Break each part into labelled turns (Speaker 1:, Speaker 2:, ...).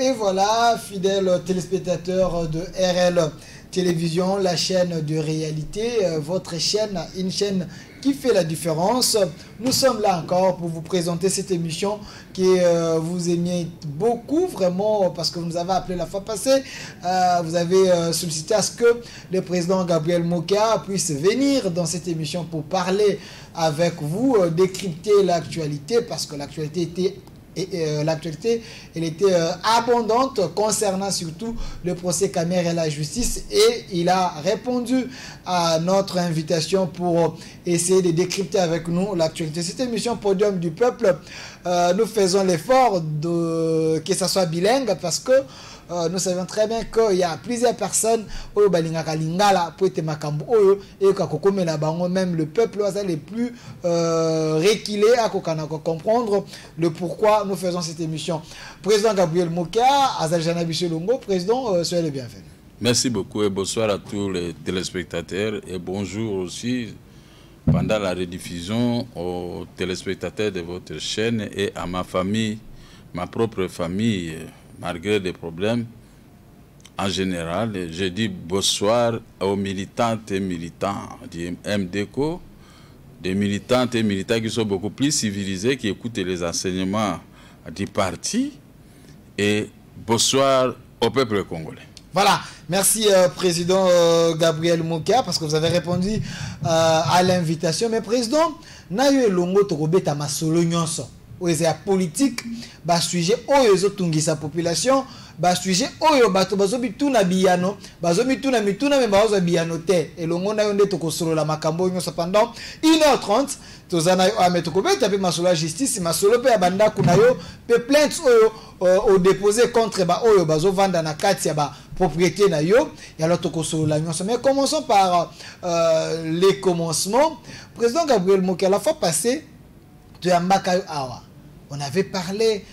Speaker 1: Et voilà, fidèles téléspectateurs de RL Télévision, la chaîne de réalité, votre chaîne, une chaîne qui fait la différence. Nous sommes là encore pour vous présenter cette émission que vous aimiez beaucoup, vraiment, parce que vous nous avez appelé la fois passée. Vous avez sollicité à ce que le président Gabriel Mokia puisse venir dans cette émission pour parler avec vous, décrypter l'actualité, parce que l'actualité était elle était abondante concernant surtout le procès Kamer et la justice, et il a répondu à notre invitation pour essayer de décrypter avec nous l'actualité. Cette émission Podium du Peuple, nous faisons l'effort que ça soit bilingue, parce que nous savons très bien qu'il y a plusieurs personnes et même le peuple les plus reculés à comprendre le pourquoi nous faisons cette émission. Président Gabriel Mokia, Azaljana Bichelongo, président, soyez le bienvenu.
Speaker 2: Merci beaucoup et bonsoir à tous les téléspectateurs et bonjour aussi pendant la rediffusion aux téléspectateurs de votre chaîne et à ma famille, ma propre famille. Malgré des problèmes, en général, je dis bonsoir aux militantes et militants du MDECO, des militantes et militants qui sont beaucoup plus civilisés, qui écoutent les enseignements du parti, et bonsoir au peuple congolais.
Speaker 1: Voilà, merci président Gabriel Mokia, parce que vous avez répondu à l'invitation. Mais président, nayo longo tokobeta masolo nyonso. La politique, le sujet où sa population, le sujet où bazobituna biyano, bazobituna mituna mais bazo biyano te. Et l'on a eu tokosolo la makambo nyonso pendant 1h30. Tozana yo ametokobé tapé masolo justice, masolo pe abanda kunayo pe plainte au déposé contre ba oyo bazo vanda na kati ya ba propriété na yo. Et alors tokosolo la nyonso. Mais commençons par les commencements. Président Gabriel Mokia, la fois passée, tu as Mbakayo Awa. On avait parlé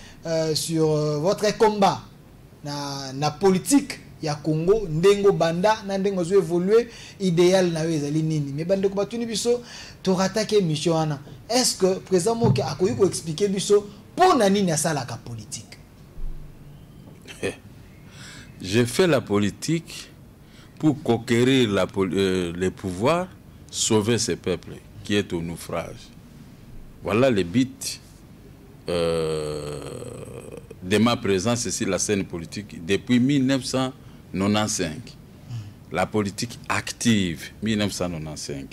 Speaker 1: sur votre combat na politique ya Congo, ndengo banda na ndengo zo évoluer idéal na ezali nini. Mais bande ko batuni biso to rattaquer mission ana. Est-ce que président Mokia akoyi ko expliquer biso pour nani na sala ka politique?
Speaker 2: J'ai fait la politique pour conquérir les pouvoirs, sauver ce peuple qui est au naufrage. Voilà le but de ma présence sur la scène politique depuis 1995. La politique active, 1995.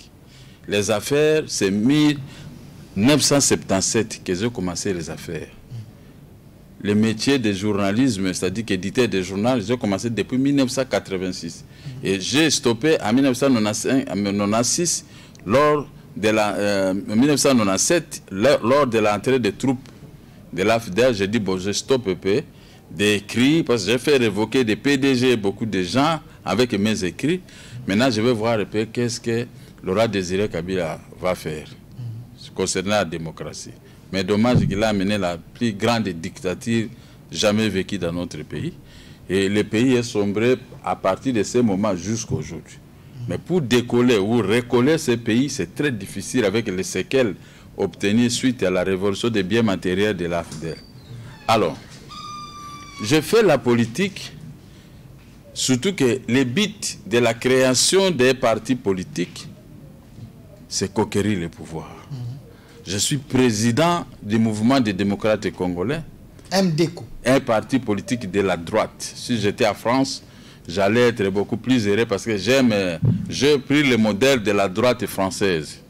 Speaker 2: Les affaires, c'est 1977 que j'ai commencé les affaires. Le métier de journalisme, c'est-à-dire qu'éditeur de journal, j'ai commencé depuis 1986. Et j'ai stoppé en 1996 lors de la 1997, lors de l'entrée des troupes de l'AFDEL. J'ai dit bon, je stoppe un peu d'écrire parce que j'ai fait révoquer des PDG, beaucoup de gens avec mes écrits. Maintenant, je vais voir un peu qu'est-ce que Laurent Désiré Kabila va faire concernant la démocratie. Mais dommage qu'il a amené la plus grande dictature jamais vécue dans notre pays. Et le pays est sombré à partir de ce moment jusqu'à aujourd'hui. Mais pour décoller ou recoller ce pays, c'est très difficile avec les séquelles obtenues suite à la révolution des biens matériels de l'AFDEL. Alors, je fais la politique, surtout que le but de la création des partis politiques, c'est conquérir le pouvoir. Je suis président du mouvement des démocrates congolais,
Speaker 1: MDECO,
Speaker 2: un parti politique de la droite. Si j'étais en France, j'allais être beaucoup plus heureux parce que j'ai pris le modèle de la droite française.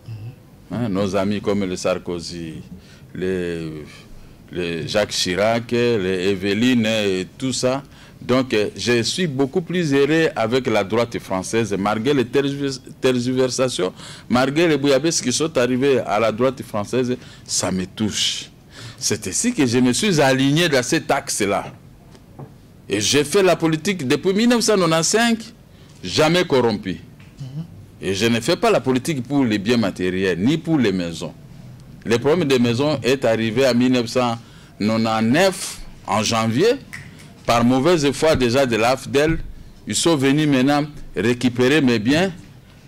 Speaker 2: Hein, nos amis comme le Sarkozy, les Jacques Chirac, les Evelyne et tout ça. Donc je suis beaucoup plus heureux avec la droite française, malgré les tergiversations, malgré les bouillabaisse qui sont arrivés à la droite française, ça me touche. C'est ainsi que je me suis aligné dans cet axe-là. Et j'ai fait la politique depuis 1995, jamais corrompu. Et je ne fais pas la politique pour les biens matériels, ni pour les maisons. Le problème des maisons est arrivé en 1999, en janvier, par mauvaise foi déjà de l'AFDEL. Ils sont venus maintenant récupérer mes biens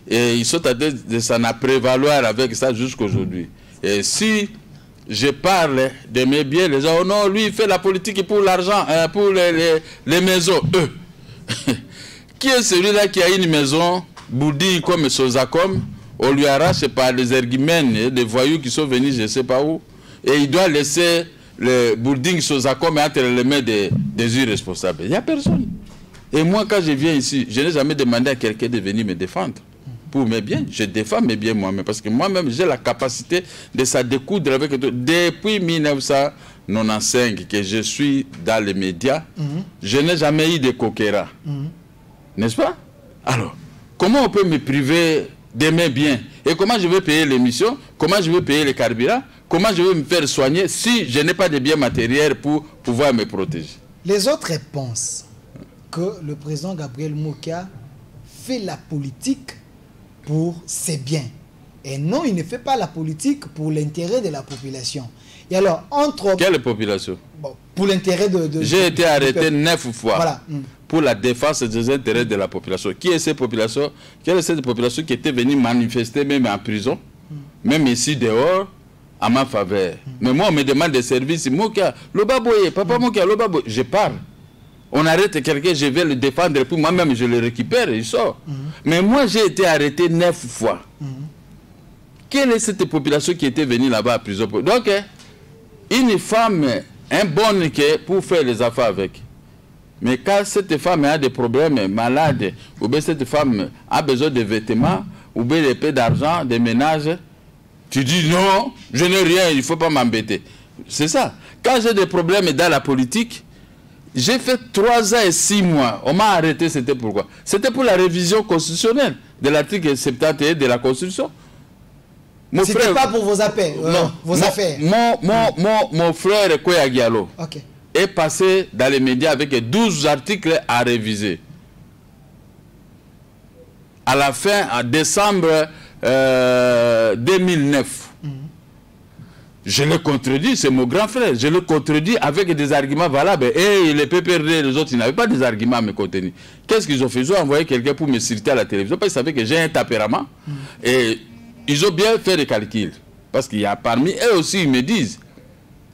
Speaker 2: et ils sont en train de s'en prévaloir avec ça jusqu'à aujourd'hui. Et si je parle de mes biens, les gens, oh non, lui il fait la politique pour l'argent, pour les maisons. Qui est celui-là qui a une maison, Boudin comme Sozacom, on lui arrache par des ergumènes, des voyous qui sont venus je ne sais pas où, et il doit laisser le Boudin Sozacom entre les mains des irresponsables. Il n'y a personne. Et moi, quand je viens ici, je n'ai jamais demandé à quelqu'un de venir me défendre. Pour mes biens, je défends mes biens moi-même. Parce que moi-même, j'ai la capacité de ça découdre avec tout. Depuis 1995 que je suis dans les médias, je n'ai jamais eu de coquera. N'est-ce pas? Alors, comment on peut me priver de mes biens? Et comment je vais payer l'émission? Comment je vais payer les carburants? Comment je vais me faire soigner si je n'ai pas de biens matériels pour pouvoir me protéger?
Speaker 1: Les autres pensent que le président Gabriel Moukia fait la politique pour ses biens. Et non, il ne fait pas la politique pour l'intérêt de la population. Et alors, entre...
Speaker 2: Quelle population?
Speaker 1: Bon, pour l'intérêt de...
Speaker 2: J'ai été arrêté 9 fois
Speaker 1: voilà.
Speaker 2: Pour la défense des intérêts de la population. Qui est cette population? Quelle est cette population qui était venue manifester même en prison, même ici dehors, à ma faveur? Mais moi, on me demande des services. Moukia, le baboye, papa Moukia, le baboye. Je parle. On arrête quelqu'un, je vais le défendre, puis moi-même je le récupère, il sort. Mais moi, j'ai été arrêté 9 fois. Quelle est cette population qui était venue là-bas à prison? Donc, une femme, un bon pour faire les affaires avec. Mais quand cette femme a des problèmes, malade, ou bien cette femme a besoin de vêtements, ou bien de peu d'argent, de ménage, tu dis non, je n'ai rien, il ne faut pas m'embêter. C'est ça. Quand j'ai des problèmes dans la politique, j'ai fait 3 ans et 6 mois. On m'a arrêté, c'était pourquoi? C'était pour la révision constitutionnelle de l'article 71 de la Constitution.
Speaker 1: C'était pas pour vos affaires.
Speaker 2: Mon frère Koya Diallo
Speaker 1: est
Speaker 2: passé dans les médias avec 12 articles à réviser. À la fin, en décembre 2009. Je le contredis, c'est mon grand frère. Je le contredis avec des arguments valables. Et les PPRD, les autres, ils n'avaient pas des arguments à me contenir. Qu'est-ce qu'ils ont fait? Ils ont envoyé quelqu'un pour me citer à la télévision. Parce qu'ils savaient que j'ai un tempérament. Et ils ont bien fait des calculs. Parce qu'il y a parmi eux aussi, ils me disent.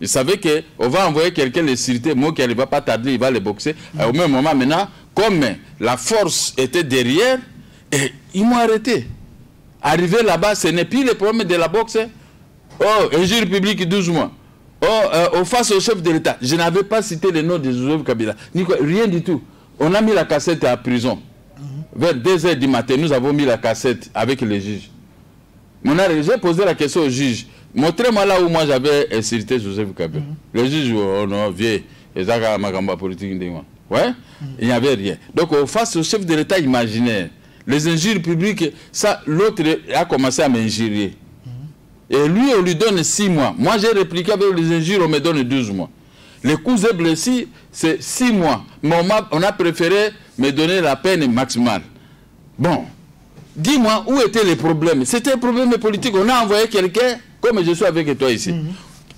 Speaker 2: Ils savaient qu'on va envoyer quelqu'un les citer. Moi, qui ne va pas tarder, il va les boxer. Au même moment, maintenant, comme la force était derrière, et ils m'ont arrêté. Arrivé là-bas, ce n'est plus le problème de la boxe. Oh, injure publique 12 mois. Oh, face au chef de l'État. Je n'avais pas cité le nom de Joseph Kabila. Rien du tout. On a mis la cassette à prison. Vers 2 h du matin, nous avons mis la cassette avec les juges. J'ai posé la question au juge. Montrez-moi là où moi j'avais insulté Joseph Kabila. Le juge, oh non, vieux. Politique. Ouais? Il n'y avait rien. Donc, face au chef de l'État imaginaire, les injures publiques, ça, l'autre a commencé à m'injurier. Et lui, on lui donne 6 mois. Moi, j'ai répliqué avec les injures, on me donne 12 mois. Les coups et blessés, c'est 6 mois. Mais on a préféré me donner la peine maximale. Bon, dis-moi, où étaient les problèmes? C'était un problème politique. On a envoyé quelqu'un, comme je suis avec toi ici.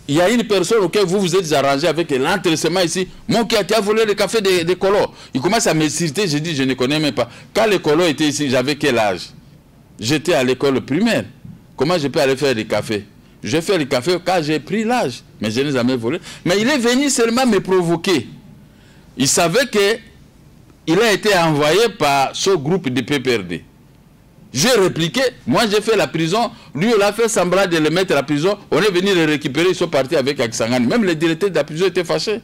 Speaker 2: Il y a une personne auquel vous vous êtes arrangé avec l'entrissement ici. Mon qui a volé le café des colos. Il commence à me citer, je dis, je ne connais même pas. Quand les colos étaient ici, j'avais quel âge? J'étais à l'école primaire. Comment je peux aller faire des cafés? Je fais le café quand j'ai pris l'âge. Mais je n'ai jamais volé. Mais il est venu seulement me provoquer. Il savait qu'il a été envoyé par ce groupe de PPRD. J'ai répliqué. Moi, j'ai fait la prison. Lui, il a fait semblant de le mettre à la prison. On est venu le récupérer. Ils sont partis avec Aksangani. Même le directeur de la prison était fâché.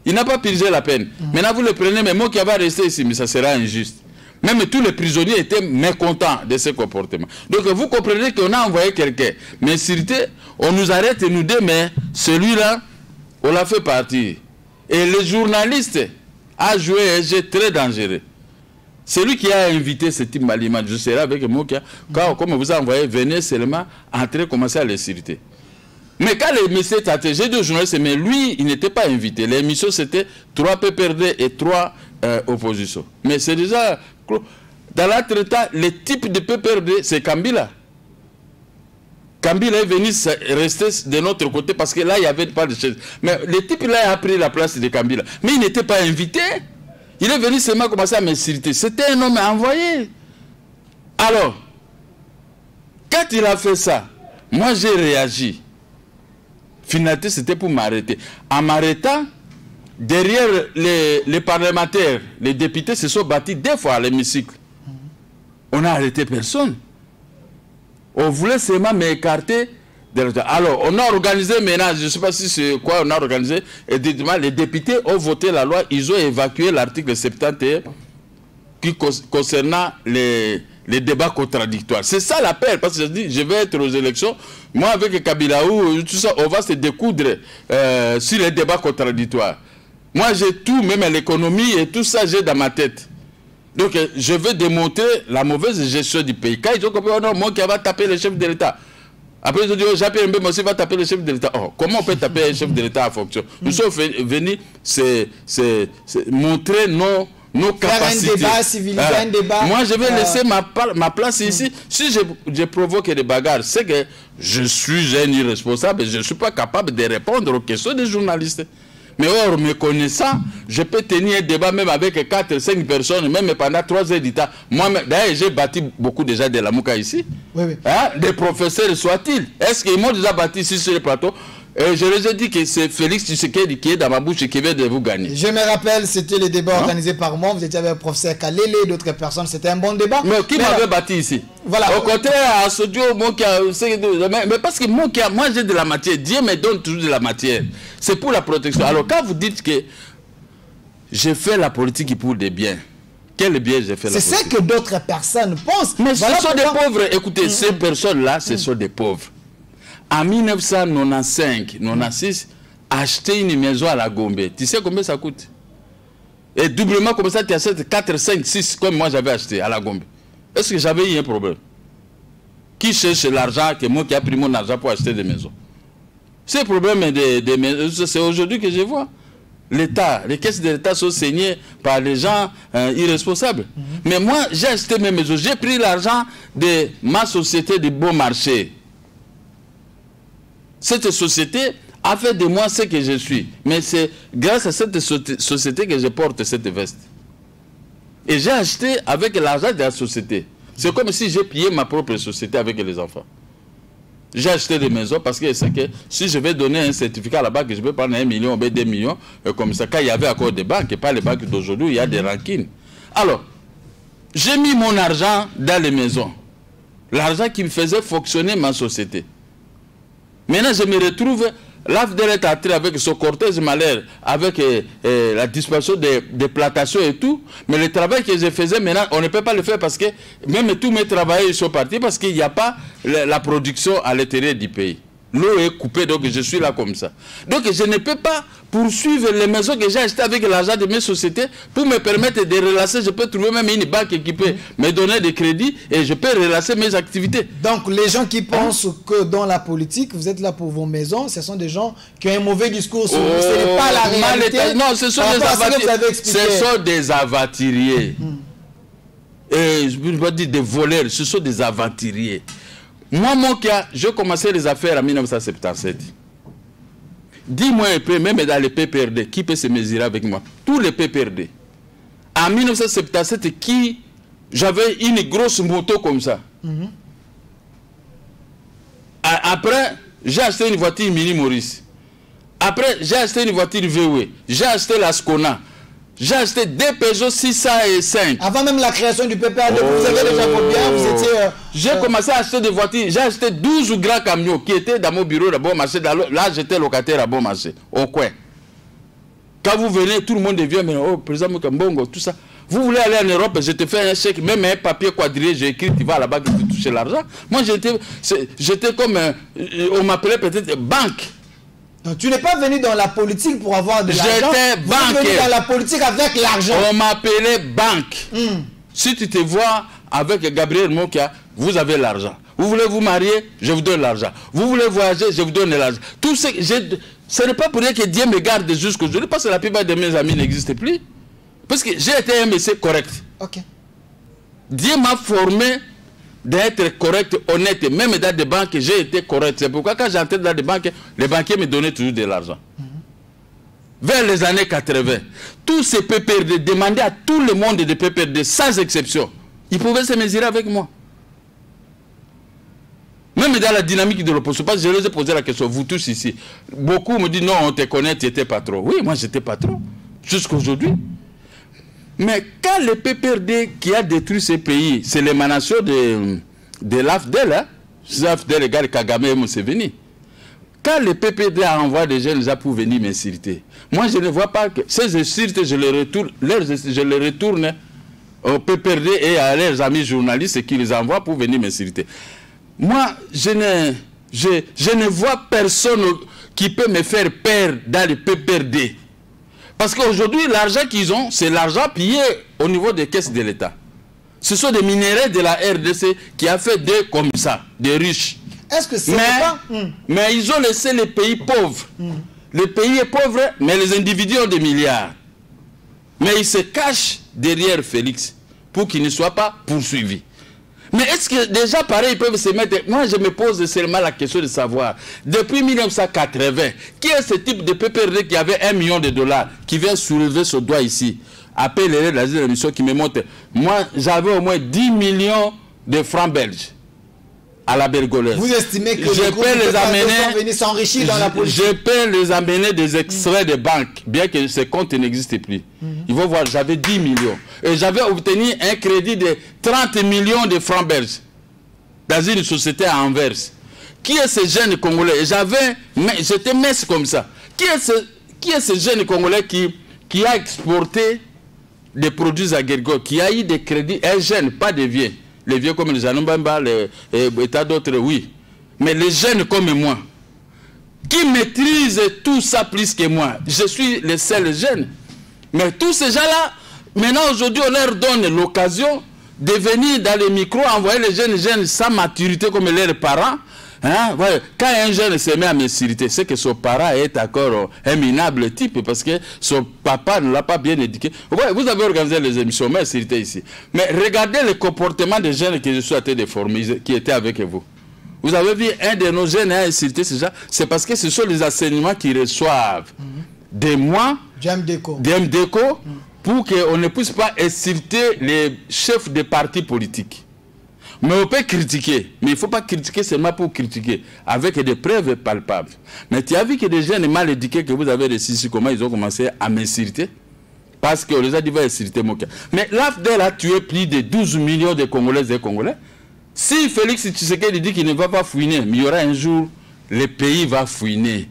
Speaker 2: Il n'a pas purgé la peine. Maintenant, vous le prenez. Mais moi qui va rester ici, mais ça sera injuste. Même tous les prisonniers étaient mécontents de ce comportement. Donc vous comprenez qu'on a envoyé quelqu'un. Mais sûreté, on nous arrête et nous dit, mais celui-là, on l'a fait partir. Et le journaliste a joué un jeu très dangereux. Celui qui a invité ce type Malima, je serai avec moi, comme vous a envoyé, venez seulement entrer, commencer à les citer. Mais quand l'émission est atterri, j'ai dit aux journalistes, mais lui, il n'était pas invité. L'émission, c'était 3 PPRD et 3 oppositions. Mais c'est déjà... Dans l'entretemps, le type de PPRD, c'est Kabila. Kabila est venu rester de notre côté parce que là, il n'y avait pas de chaise. Mais le type là a pris la place de Kabila. Mais il n'était pas invité. Il est venu seulement commencer à m'insulter. C'était un homme envoyé. Alors, quand il a fait ça, moi j'ai réagi. finalité, c'était pour m'arrêter. En m'arrêtant, derrière les parlementaires, les députés se sont battus 2 fois à l'hémicycle. On n'a arrêté personne. On voulait seulement m'écarter. Alors, on a organisé maintenant, je ne sais pas si c'est quoi on a organisé, et les députés ont voté la loi, ils ont évacué l'article 71 qui concernant les débats contradictoires. C'est ça l'appel, parce que je dis, je vais être aux élections, moi avec Kabila ou tout ça, on va se découdre sur les débats contradictoires. Moi j'ai tout, même l'économie et tout ça, j'ai dans ma tête. Donc je veux démontrer la mauvaise gestion du pays. Quand ils ont compris, oh non, moi qui va taper le chef de l'État. Après, ils ont dit, oh, Jean-Pierre Mbemba aussi va taper le chef de l'État. Oh, comment on peut taper un chef de l'État en fonction? Nous sommes venus montrer nos capacités.
Speaker 1: Faire un débat, civiliser un débat.
Speaker 2: Moi, je vais laisser ma place ici. Si je provoque des bagarres, c'est que je suis un irresponsable et je ne suis pas capable de répondre aux questions des journalistes. Mais or, me connaissant, je peux tenir un débat même avec 4 5 personnes, même pendant 3 heures du temps. Moi, d'ailleurs, j'ai bâti beaucoup déjà de la Mouka ici. Oui, oui. Hein? Des professeurs soient-ils. Est-ce qu'ils m'ont déjà bâti ici sur le plateau? Et je les ai dit que c'est Félix Tshisekedi qui est dans ma bouche et qui vient de vous gagner.
Speaker 1: Je me rappelle, c'était le débat organisé par moi. Vous étiez avec le professeur Kalele et d'autres personnes. C'était un bon débat.
Speaker 2: Mais qui m'avait bâti ici? Voilà. Au contraire, à Sodio, mais parce que moi j'ai de la matière. Dieu me donne toujours de la matière. C'est pour la protection. Alors quand vous dites que j'ai fait la politique pour des biens, quel bien j'ai fait la politique?
Speaker 1: C'est ça que d'autres personnes pensent.
Speaker 2: Mais voilà, ce sont des pauvres. Écoutez, ces personnes-là, ce sont des pauvres. En 1995-96, acheter une maison à la Gombe, tu sais combien ça coûte? Et doublement comme ça, tu achètes 4, 5, 6 comme moi j'avais acheté à la Gombe. Est-ce que j'avais eu un problème? Qui cherche l'argent que moi qui a pris mon argent pour acheter des maisons? C'est le problème des maisons, c'est aujourd'hui que je vois. L'État, les caisses de l'État sont saignées par les gens irresponsables. Mais moi, j'ai acheté mes maisons, j'ai pris l'argent de ma société de bon marché. Cette société a fait de moi ce que je suis. Mais c'est grâce à cette société que je porte cette veste. Et j'ai acheté avec l'argent de la société. C'est comme si j'ai pillé ma propre société avec les enfants. J'ai acheté des maisons parce que c'est que si je vais donner un certificat à la banque, je vais prendre 1 million ou 2 millions, comme ça, quand il y avait encore des banques, et pas les banques d'aujourd'hui, il y a des rankines. Alors, j'ai mis mon argent dans les maisons. L'argent qui me faisait fonctionner ma société. Maintenant, je me retrouve, l'AFDEL est entré avec son cortège malheur, avec la disparition des plantations et tout. Mais le travail que je faisais maintenant, on ne peut pas le faire parce que même tous mes travailleurs sont partis parce qu'il n'y a pas la production à l'intérieur du pays. L'eau est coupée, donc je suis là comme ça. Donc je ne peux pas poursuivre les maisons que j'ai achetées avec l'argent de mes sociétés pour me permettre de relancer. Je peux trouver même une banque qui peut me donner des crédits et je peux relancer mes activités.
Speaker 1: Donc les gens qui pensent que dans la politique, vous êtes là pour vos maisons, ce sont des gens qui ont un mauvais discours sur vous. Ce n'est pas la réalité.
Speaker 2: Non, ce sont des avatiriers. Ce sont des avatiriers. Et je ne veux pas dire des voleurs, ce sont des aventuriers. Moi, mon cas, j'ai commencé les affaires en 1977. Dis-moi un peu, même dans les PPRD, qui peut se mesurer avec moi? Tous les PPRD. En 1977, j'avais une grosse moto comme ça. Après, j'ai acheté une voiture Mini Maurice. Après, j'ai acheté une voiture VW. J'ai acheté la Skona. J'ai acheté 2 Peugeot 605.
Speaker 1: Avant même la création du PPRD, vous avez déjà combien? Vous étiez...
Speaker 2: J'ai commencé à acheter des voitures. J'ai acheté 12 grands camions qui étaient dans mon bureau de bon marché. Là, j'étais locataire à bon marché, au coin. Quand vous venez, tout le monde vient, mais oh, président Mukambongo, tout ça. Vous voulez aller en Europe, je te fais un chèque, même un papier quadrillé, j'ai écrit, tu vas à la banque, tu touches l'argent. Moi, j'étais comme, on m'appelait peut-être banque.
Speaker 1: Donc, tu n'es pas venu dans la politique pour avoir de l'argent.
Speaker 2: J'étais banquier.
Speaker 1: Tu es venu dans la politique avec l'argent.
Speaker 2: On m'appelait banque. Si tu te vois avec Gabriel Mokia, vous avez l'argent. Vous voulez vous marier, je vous donne l'argent. Vous voulez voyager, je vous donne l'argent. Tout ce n'est pas pour rien que Dieu me garde jusqu'aujourd'hui, parce que la plupart de mes amis n'existent plus. Parce que j'ai été un monsieur correct.
Speaker 1: Ok.
Speaker 2: Dieu m'a formé d'être correct, honnête. Même dans des banques, j'ai été correct. C'est pourquoi quand j'entrais dans des banques, les banquiers me donnaient toujours de l'argent. Vers les années 80, tous ces PPRD demandaient à tout le monde de PPRD, sans exception. Ils pouvaient se mesurer avec moi. Même même dans la dynamique de l'opposition, parce que je leur ai posé la question, vous tous ici, beaucoup me disent non, on te connaît, tu étais patron. Oui, moi j'étais patron, jusqu'à aujourd'hui. Mais quand le PPRD qui a détruit ce pays, c'est l'émanation de l'AFDEL, hein, l'AFDEL égale Kagame et Museveni. Quand le PPRD a envoyé des jeunes là pour venir m'insulter, moi je ne vois pas que ces insultes, je les retourne au PPRD et à leurs amis journalistes qui les envoient pour venir m'insulter. Moi, je ne vois personne qui peut me faire peur dans le PPRD. Parce qu'aujourd'hui, l'argent qu'ils ont, c'est l'argent pillé au niveau des caisses de l'État. Ce sont des minéraux de la RDC qui a fait des comme ça, des riches.
Speaker 1: Est-ce que c'est pas...
Speaker 2: Mais ils ont laissé les pays pauvres. Le pays est pauvre, mais les individus ont des milliards. Mais ils se cachent derrière Félix pour qu'il ne soit pas poursuivi. Mais est-ce que déjà pareil, ils peuvent se mettre... Moi, je me pose seulement la question de savoir, depuis 1980, qui est ce type de PPRD qui avait $1 million, qui vient soulever ce doigt ici, appelez la émission qui me montre. Moi, j'avais au moins 10 millions de francs belges à la Bergolaise.
Speaker 1: Vous estimez que je peux les amener s'enrichir dans la politique?
Speaker 2: Je peux les amener des extraits de banque, bien que ces comptes n'existent plus. Ils vont voir, j'avais 10 millions. Et j'avais obtenu un crédit de 30 millions de francs belges dans une société à Anvers. Qui est ce jeune Congolais? J'étais mince comme ça. Qui est ce jeune Congolais qui a exporté des produits agricoles, qui a eu des crédits, un jeune, pas des vieux. Les vieux comme les Anoubamba, et tas d'autres, oui. Mais les jeunes comme moi, qui maîtrisent tout ça plus que moi. Je suis le seul jeune. Mais tous ces gens-là, maintenant aujourd'hui, on leur donne l'occasion de venir dans les micros, envoyer les jeunes sans maturité comme leurs parents. Hein? Ouais. Quand un jeune se met à m'insulter, c'est que son parent est encore un minable type parce que son papa ne l'a pas bien éduqué. Ouais, vous avez organisé les émissions, mais insulté ici. Mais regardez le comportement des jeunes que je suis en train de former, qui étaient avec vous. Vous avez vu un de nos jeunes a insulté ces gens, c'est parce que ce sont les enseignements qu'ils reçoivent de moi, d'MDECO, pour qu'on ne puisse pas insulter les chefs des partis politiques. Mais on peut critiquer, mais il ne faut pas critiquer seulement pour critiquer, avec des preuves palpables. Mais tu as vu que des jeunes mal éduqués que vous avez reçus ici, comment ils ont commencé à m'insulter? Parce qu'on les a dit, va insulter mon cas. Mais l'AFDEL a tué plus de 12 millions de Congolaises et Congolais. Si Félix Tshisekedi dit qu'il ne va pas fouiner, mais il y aura un jour, le pays va fouiner.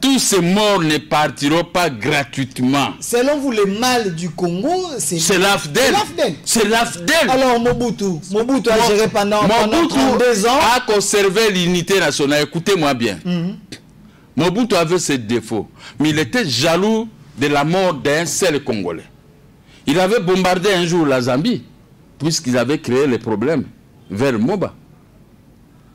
Speaker 2: Tous ces morts ne partiront pas gratuitement.
Speaker 1: Selon vous, le mal du Congo,
Speaker 2: c'est l'AFDEL. C'est l'AFDEL.
Speaker 1: Alors Mobutu a géré pendant 32 ans.
Speaker 2: A conservé l'unité nationale. Écoutez-moi bien. Mobutu avait ses défauts. Mais il était jaloux de la mort d'un seul Congolais. Il avait bombardé un jour la Zambie, puisqu'ils avaient créé les problèmes vers Moba.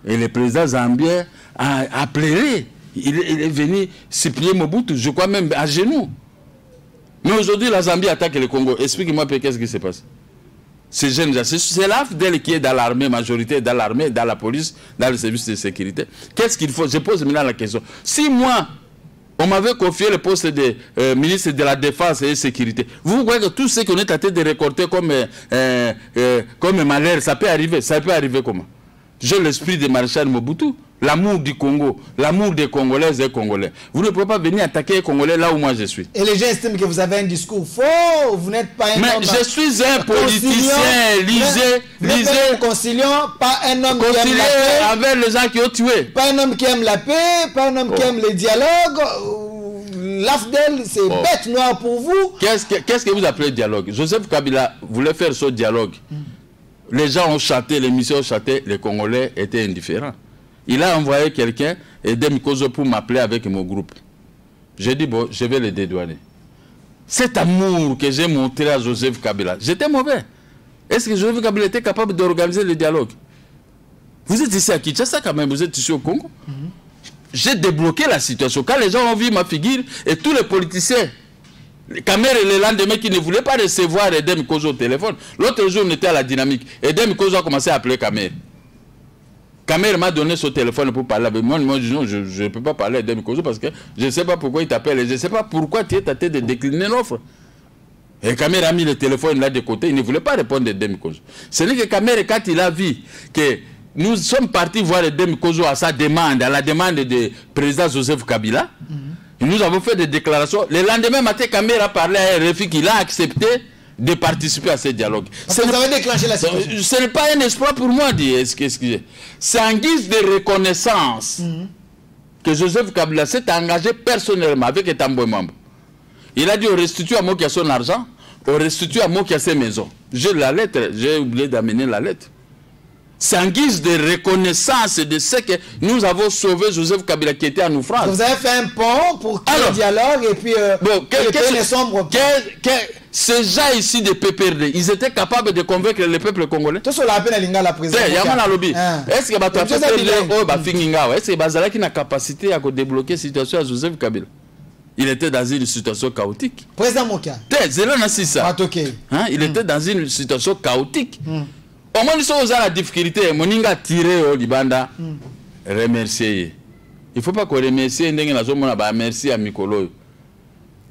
Speaker 2: Et le président zambien a pleuré. Il est venu supplier Mobutu, je crois même à genoux. Mais aujourd'hui, la Zambie attaque le Congo. Expliquez-moi qu'est-ce qui se passe. Ces jeunes, c'est l'AFDEL qui est dans l'armée, majorité dans l'armée, dans la police, dans le service de sécurité. Qu'est-ce qu'il faut? Je pose maintenant la question. Si moi, on m'avait confié le poste de ministre de la Défense et de Sécurité, vous voyez que tout ce qu'on est en train de récolter comme malheur, ça peut arriver. Ça peut arriver comment? J'ai l'esprit de maréchal Mobutu, l'amour du Congo, l'amour des Congolaises et Congolais. Vous ne pouvez pas venir attaquer les Congolais là où moi je suis.
Speaker 1: Et les gens estiment que vous avez un discours faux, vous n'êtes pas un homme...
Speaker 2: Mais je suis un politicien, lisez...
Speaker 1: Conciliant, pas un homme qui aime la paix.
Speaker 2: Avec les gens qui ont tué.
Speaker 1: Pas un homme qui aime la paix, pas un homme qui aime les dialogues. L'AFDEL, c'est bête noire pour vous.
Speaker 2: Qu'est-ce que vous appelez dialogue? Joseph Kabila voulait faire ce dialogue. Les gens ont chanté, les missions ont chanté, les Congolais étaient indifférents. Il a envoyé quelqu'un, Edem Kozo, pour m'appeler avec mon groupe. J'ai dit, bon, je vais le dédouaner. Cet amour que j'ai montré à Joseph Kabila, j'étais mauvais. Est-ce que Joseph Kabila était capable d'organiser le dialogue? Vous êtes ici à Kinshasa quand même, vous êtes ici au Congo. J'ai débloqué la situation. Quand les gens ont vu ma figure, et tous les politiciens, les caméras et le lendemain qui ne voulaient pas recevoir Edem Kozo au téléphone. L'autre jour, on était à la dynamique. Edem Kozo a commencé à appeler Kamer. Kamer m'a donné son téléphone pour parler avec moi. Moi, je ne peux pas parler à Edem Kozo parce que je ne sais pas pourquoi il t'appelle. Je ne sais pas pourquoi tu es tenté de décliner l'offre. Et Kamer a mis le téléphone là de côté. Il ne voulait pas répondre à Edem Kozo. C'est que Kamer, quand il a vu que nous sommes partis voir Edem Kozo à sa demande, à la demande du président Joseph Kabila. Et nous avons fait des déclarations. Le lendemain matin, Kamera a parlé à RFI qu'il a accepté de participer à ce dialogue.
Speaker 1: Vous avez déclenché la situation.
Speaker 2: Ce n'est pas un espoir pour moi, excusez. C'est en guise de reconnaissance que Joseph Kabila s'est engagé personnellement avec Etambo Mambo. Il a dit on restitue à moi qui a son argent, on restitue à moi qui a ses maisons. J'ai la lettre, j'ai oublié d'amener la lettre. C'est en guise de reconnaissance de ce que nous avons sauvé Joseph Kabila qui était en souffrance.
Speaker 1: Vous avez fait un pont pour qu'il y ait un dialogue et puis
Speaker 2: ces gens ici de PPRD, ils étaient capables de convaincre le peuple congolais.
Speaker 1: Tout cela appelle à l'Inga la présidence.
Speaker 2: Est-ce que PPRD a la capacité à débloquer la situation à Joseph Kabila? Il était dans une situation chaotique.
Speaker 1: Président Mokia.
Speaker 2: Il était dans une situation chaotique. Au moins, nous avons la difficulté. Moninga tiré au Libanda. Remercier. Il ne faut pas qu'on remercie. Merci à Mikolo.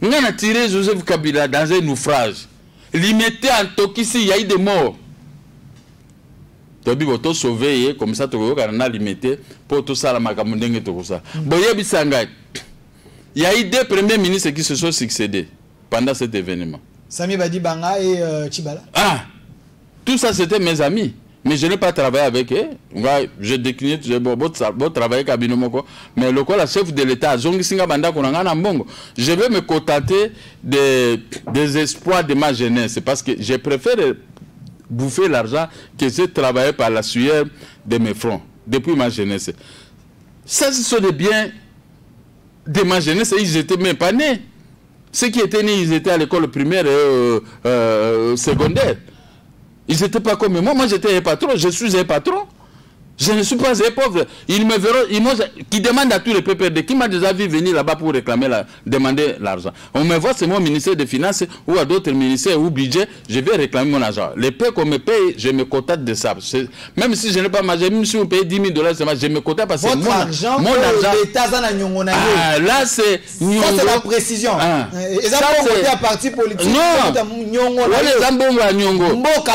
Speaker 2: Nous avons tiré Joseph Kabila dans un naufrage. Limité en Tokisi, il y a eu des morts. Tobi boto sauvé comme ça, on a limité pour tout ça la makamundenge tout ça. Boye Bisangay. Il y a eu 2 premiers ministres qui se sont succédés pendant cet événement.
Speaker 1: Sami Badi Banga et Chibala.
Speaker 2: Ah, tout ça c'était mes amis. Mais je n'ai pas travaillé avec eux. Je décliné, je vais travailler avec Abino. Mais le chef de l'État, je vais me contenter des espoirs de ma jeunesse. Parce que je préfère bouffer l'argent que j'ai travaillé par la sueur de mes fronts depuis ma jeunesse. Ça, ce sont des biens de ma jeunesse, ils n'étaient même pas nés. Ceux qui étaient nés, ils étaient à l'école primaire et secondaire. Ils n'étaient pas comme moi. Moi, j'étais un patron, je suis un patron. Je ne suis pas un pauvre. Ils me verront, qui demandent à tous les PPRD, qui m'a déjà vu venir là-bas pour réclamer, demander l'argent. On me voit, c'est mon ministère des Finances ou à d'autres ministères ou budget, je vais réclamer mon argent. Les paix qu'on me paye, je me contente de ça. Même si je n'ai pas majeur, même si on paye $10 000, je me contente parce que
Speaker 1: mon argent.
Speaker 2: Là, c'est...
Speaker 1: Ça, c'est la précision. Et ça, c'est un parti politique.
Speaker 2: Non.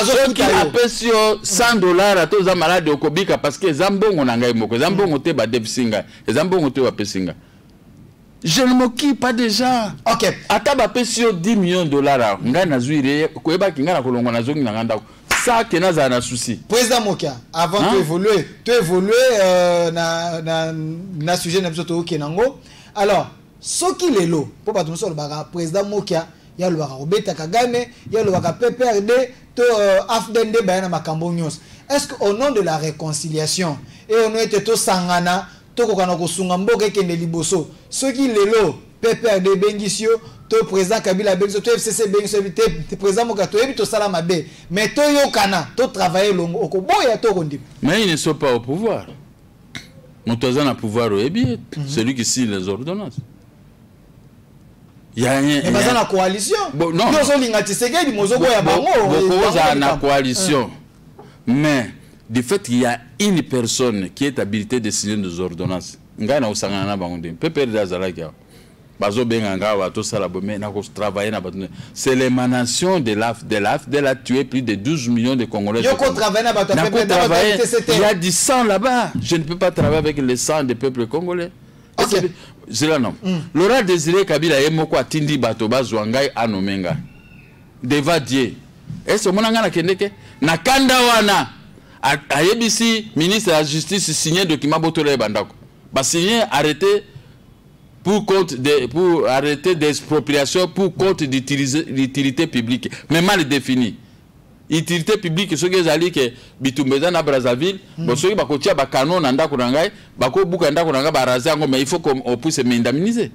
Speaker 2: Ceux qui appellent sur $100 à tous les malades au Kobika parce que Zambongo n'angaye moko, Zambongo te ba defisinga, Zambongo te ba pesinga. Je ne m'occupe pas déjà.
Speaker 1: Ok.
Speaker 2: Ataba pesio $10 millions. Nga na zuire, koeba kinga na kolongo na zongi na nganda. Ça que na za na souci.
Speaker 1: Président Mokia, avant de évoluer, na sujet na biso to kenango. Alors, ce qui est lo, pour pas tout ça le président Mokia, il y a le Robeta Kagame, il y a le PPRD, to Afdende bayana makambo nyos. Est-ce qu'au nom de la réconciliation et au nom de tout sangana, tout kokana ko sungambo kende liboso, ceux qui lelo PPRD Bengisio, to président Kabila Bengisio, to FCC Bengisio, to président Mokato ebi to salama be, mais to yokana, to travailler longo oko boya to kondi.
Speaker 2: Mais ils ne sont pas au pouvoir. Motoza na pouvoir au ebi, celui qui signe les ordonnances. Il y a
Speaker 1: une coalition.
Speaker 2: Non. Une coalition. Mais du fait qu'il y a une personne qui est habilitée de signer des ordonnances, c'est l'émanation de l'AF. Elle a tué plus de 12 millions de Congolais. Il y a du sang là-bas. Je ne peux pas travailler avec le sang des peuples congolais.
Speaker 1: Okay.
Speaker 2: Laurent Désiré Kabila est moko atindi bato bazwangai anomenga devant Dieu. Est-ce que monanga na kendeke na kanda wana ayebisi ministre de la justice signé document botole bandako ba signé arrêté pour arrêter d'expropriation pour compte d'utilité publique mais mal défini. Utilité publique ce que zali que bitumbeza na Brazzaville bon ceux qui bakotia ba canon na ndako nangai bako buka ndako nanga baraza ngo mais il faut qu'on puisse m'indemniser.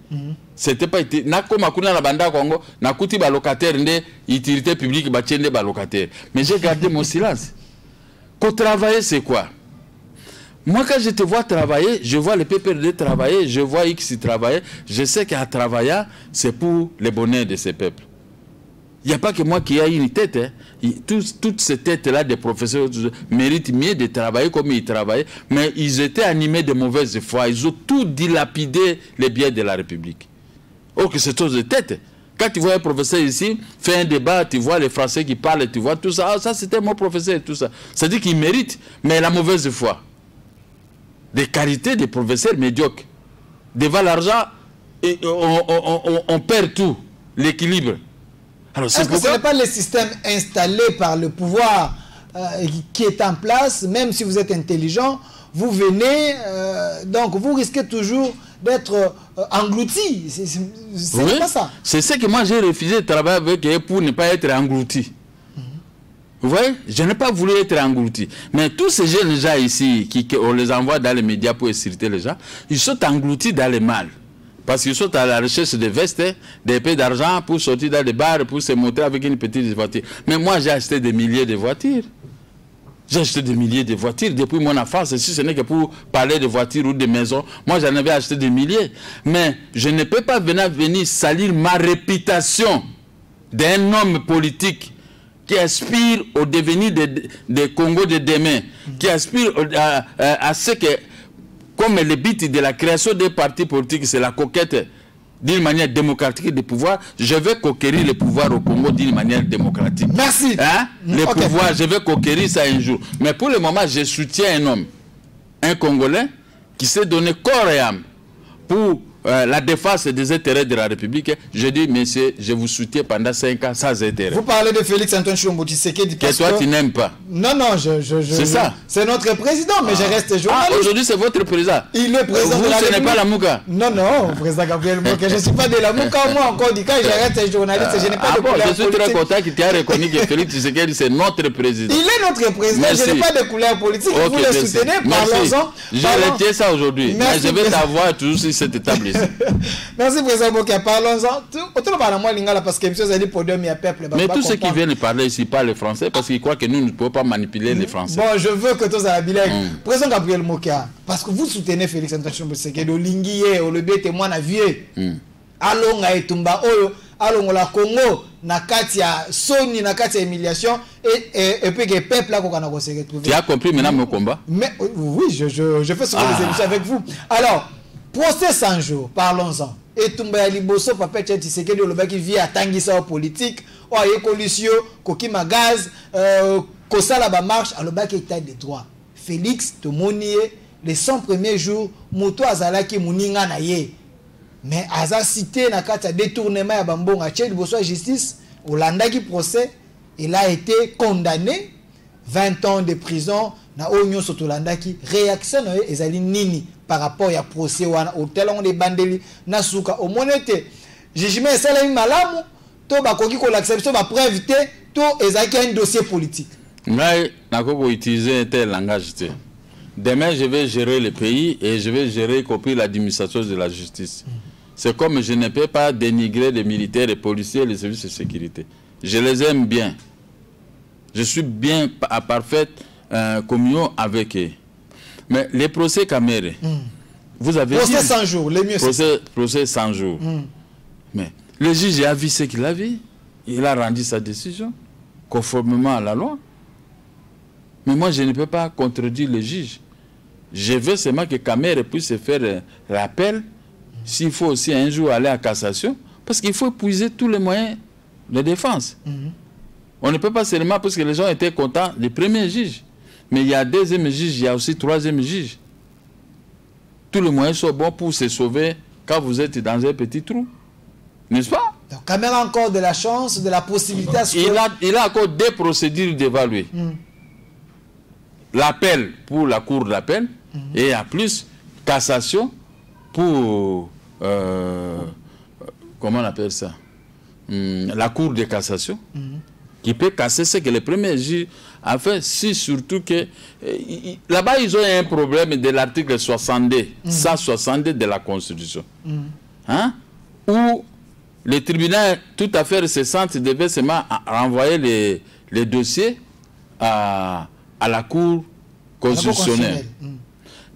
Speaker 2: C'était pas na koma kuna na banda kongo na kuti ba locataire ndé utilité publique ba tiende ba locataire mais j'ai gardé mon silence. Qu'on travailler c'est quoi? Moi quand je te vois travailler, je vois les PPRD travailler, je vois X travailler, je sais qu'à travailler c'est pour le bonheur de ces peuples. Il n'y a pas que moi qui ai une tête. Hein. Toutes ces têtes-là des professeurs méritent mieux de travailler comme ils travaillaient. Mais ils étaient animés de mauvaise foi. Ils ont tout dilapidé les biens de la République. Oh, que c'est chose de tête. Quand tu vois un professeur ici, fait un débat, tu vois les Français qui parlent, tu vois tout ça. Ah, ça c'était mon professeur et tout ça. Ça dit qu'il mérite, mais la mauvaise foi. des qualités des professeurs médiocres. Devant l'argent, on perd tout, l'équilibre.
Speaker 1: Est-ce que ce n'est pas le système installé par le pouvoir qui est en place, même si vous êtes intelligent, vous venez, donc vous risquez toujours d'être englouti. C'est pas ça.
Speaker 2: C'est ce que moi j'ai refusé de travailler avec eux pour ne pas être englouti. Vous voyez, je n'ai pas voulu être englouti. Mais tous ces jeunes gens ici, on les envoie dans les médias pour inciter les gens, ils sont engloutis dans le mal. Parce qu'ils sont à la recherche de vestes, des paix d'argent pour sortir dans les bars, pour se montrer avec une petite voiture. Mais moi, j'ai acheté des milliers de voitures. J'ai acheté des milliers de voitures depuis mon enfance. Si ce n'est que pour parler de voitures ou de maisons, moi, j'en avais acheté des milliers. Mais je ne peux pas venir salir ma réputation d'un homme politique qui aspire au devenir des Congo de demain, qui aspire à ce que, comme le but de la création des partis politiques, c'est la conquête d'une manière démocratique du pouvoir, je vais conquérir le pouvoir au Congo d'une manière démocratique.
Speaker 1: Merci.
Speaker 2: Hein? Le pouvoir, je vais conquérir ça un jour. Mais pour le moment, je soutiens un homme, un Congolais, qui s'est donné corps et âme pour la défense des intérêts de la République. Je dis, monsieur, je vous soutiens pendant 5 ans sans intérêt.
Speaker 1: Vous parlez de Félix Antoine Tshilombo Tshisekedi.
Speaker 2: Que toi, tu n'aimes pas.
Speaker 1: Non, non,
Speaker 2: c'est ça.
Speaker 1: C'est notre président, mais je reste journaliste.
Speaker 2: Aujourd'hui, c'est votre président.
Speaker 1: Il est président de la
Speaker 2: République. Ce n'est pas la Mouka.
Speaker 1: Non, non, président Gabriel Mouka. Je ne suis pas de la Mouka. Moi, encore dit, quand je reste journaliste, je n'ai pas de couleur politique.
Speaker 2: Je suis très content que tu aies reconnu que Félix Tshisekedi, c'est notre président.
Speaker 1: Il est notre président.
Speaker 2: Merci.
Speaker 1: Je n'ai pas de couleur politique. Vous le soutenez, parlons-en.
Speaker 2: Je retiens ça aujourd'hui. Mais je vais t'avoir toujours sur cet établissement.
Speaker 1: Merci, président Mouka. Parlons-en. Autant parler moi, Lingala, parce que M. Zali Podium, il y a peuple.
Speaker 2: Mais tous ceux qui viennent parler ici parlent français parce qu'ils croient que nous ne pouvons pas manipuler les Français.
Speaker 1: Bon, je veux que tous à la bilingue. Président Gabriel Mouka, parce que vous soutenez Félix Antoine Tshilombo Tshisekedi, Olingiye, Olobie témoin à vieux. Alonga etumba oyo, alonga la Congo, na katia soni, na katia humiliation, et puis que le peuple là qu'on a se retrouver.
Speaker 2: Tu as compris maintenant mon combat?
Speaker 1: Mais oui, je fais souvent des émissions avec vous. Alors, procès 100 jours, parlons-en. Et Tumba ya liboso papa Tshisekedi olobaki via tangisa politique o aye coalition kokima gaz kosala ba marche alobaki état de droit. Félix Tomonie les 100 premiers jours moto azalaki muninga na ye. Mais aza cité na kata détournement ya bambonga tche liboso justice olandaki procès, il a été condamné 20 ans de prison na onyo sotolandaki réaction ezali nini par rapport à procès au tel on les bandeli na suka au monete jugement esalami malamu to bakoki ko l'accepter ba preuve te to ezaki un dossier politique.
Speaker 2: Ngai nakoko utiliser un tel langage te. Demain je vais gérer le pays et je vais gérer y compris l'administration de la justice. C'est comme je ne peux pas dénigrer les militaires, les policiers, les services de sécurité. Je les aime bien. Je suis bien à parfaite communion avec eux. Mais les procès Kamere, vous avez
Speaker 1: procès 100 jours, les mieux
Speaker 2: procès 100 jours. Mais le juge a vu ce qu'il a vu. Il a rendu sa décision conformément à la loi. Mais moi, je ne peux pas contredire le juge. Je veux seulement que Kamere puisse faire l'appel. S'il faut aussi un jour aller à cassation, parce qu'il faut épuiser tous les moyens de défense. On ne peut pas seulement parce que les gens étaient contents du premier juge. Mais il y a deuxième juge, il y a aussi troisième juge. Tous les moyens sont bons pour se sauver quand vous êtes dans un petit trou. N'est-ce pas?
Speaker 1: Donc, quand même encore de la chance, de la possibilité à ce
Speaker 2: il a encore des procédures d'évaluer. L'appel pour la cour d'appel et à plus cassation pour comment on appelle ça? La cour de cassation qui peut casser ce que le premier juge a fait, si surtout que là-bas ils ont un problème de l'article 62, 162 de la Constitution, hein? Où le tribunal tout à fait récent devait seulement renvoyer les dossiers à la Cour constitutionnelle.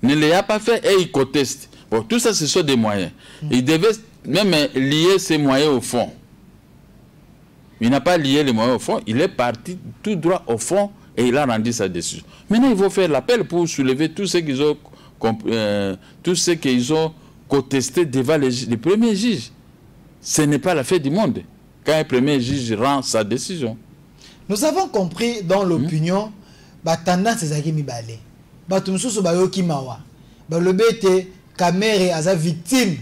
Speaker 2: Ne l'a pas fait et il conteste. Bon, tout ça, ce sont des moyens. Il devait même lier ces moyens au fond. Il n'a pas lié les moyens au fond, il est parti tout droit au fond et il a rendu sa décision. Maintenant, il faut faire l'appel pour soulever tout ce qu'ils ont contesté devant les premiers juges. Ce n'est pas la fête du monde quand un premier juge rend sa décision.
Speaker 1: Nous avons compris dans l'opinion, tendance est à mi balé. Batumsusu bayoki mawa. le bête Kamere a sa victime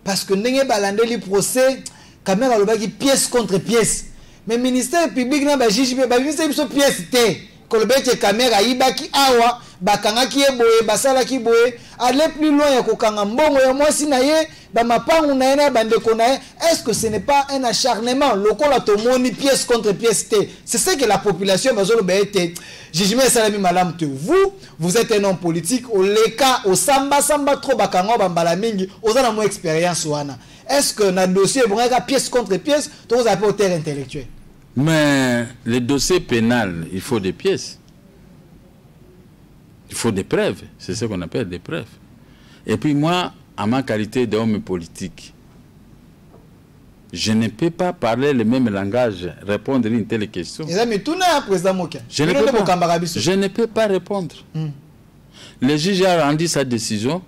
Speaker 1: parce que n'engé balande le procès Kamere a le baki pièce contre pièce mais ministère public na ba juge ba ministère biso pièce té que le bête Kamere ibaki awa bakanga ki eboye basala ki boye aller plus loin ya kokanga mbongo ya mwasi na ye ba mapangu na ye na bande konaye. Est-ce que ce n'est pas un acharnement lokola to moni pièce contre pièce té? C'est ça que la population bazolo ba été jugement salami malam te vous êtes un homme politique au leka au samba trop bakanga bambala mingi ozana mo expérience wana. Est-ce que na dossier bonga pièce contre pièce to vous appelez au terrain intellectuel?
Speaker 2: Mais le dossier pénal, il faut des pièces. Il faut des preuves. C'est ce qu'on appelle des preuves. Et puis moi, à ma qualité d'homme politique, je ne peux pas parler le même langage, répondre à une telle question. Je ne peux pas répondre. Le juge a rendu sa décision,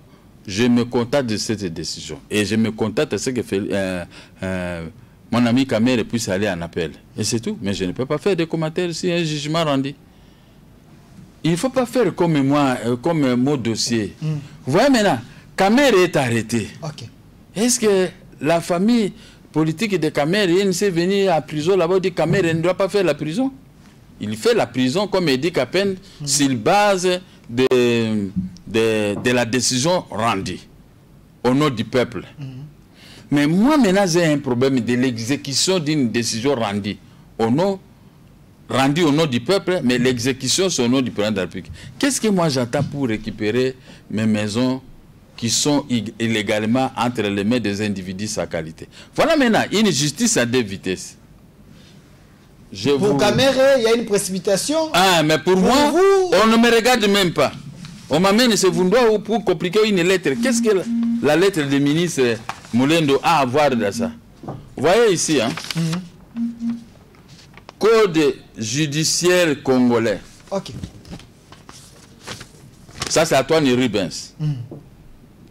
Speaker 2: je me contente de cette décision. Et je me contente de ce que fait mon ami Kamere puisse aller en appel. Et c'est tout. Mais je ne peux pas faire des commentaires si un jugement rendu. Il ne faut pas faire comme moi, comme mon dossier. Vous voyez maintenant, Kamere est arrêté.
Speaker 1: Okay.
Speaker 2: Est-ce que la famille politique de Kamere, il s'est venu à la prison là-bas, dit Kamere ne doit pas faire la prison? Il fait la prison, comme il dit qu'à peine, sur base de la décision rendue au nom du peuple. Mais moi, maintenant, j'ai un problème de l'exécution d'une décision rendue au nom du peuple, mais l'exécution, c'est au nom du président de la République. Qu'est-ce que moi j'attends pour récupérer mes maisons qui sont illégalement entre les mains des individus sans qualité? Voilà maintenant une justice à deux vitesses.
Speaker 1: Pour Kamere, il y a une précipitation.
Speaker 2: Ah, mais pour moi, on ne me regarde même pas. On m'amène ce Vundoa pour compliquer une lettre. Qu'est-ce que la lettre du ministre Moulendo a à voir dans ça? Vous voyez ici, hein? Code judiciaire congolais.
Speaker 1: Ok.
Speaker 2: Ça, c'est Antoine Rubens,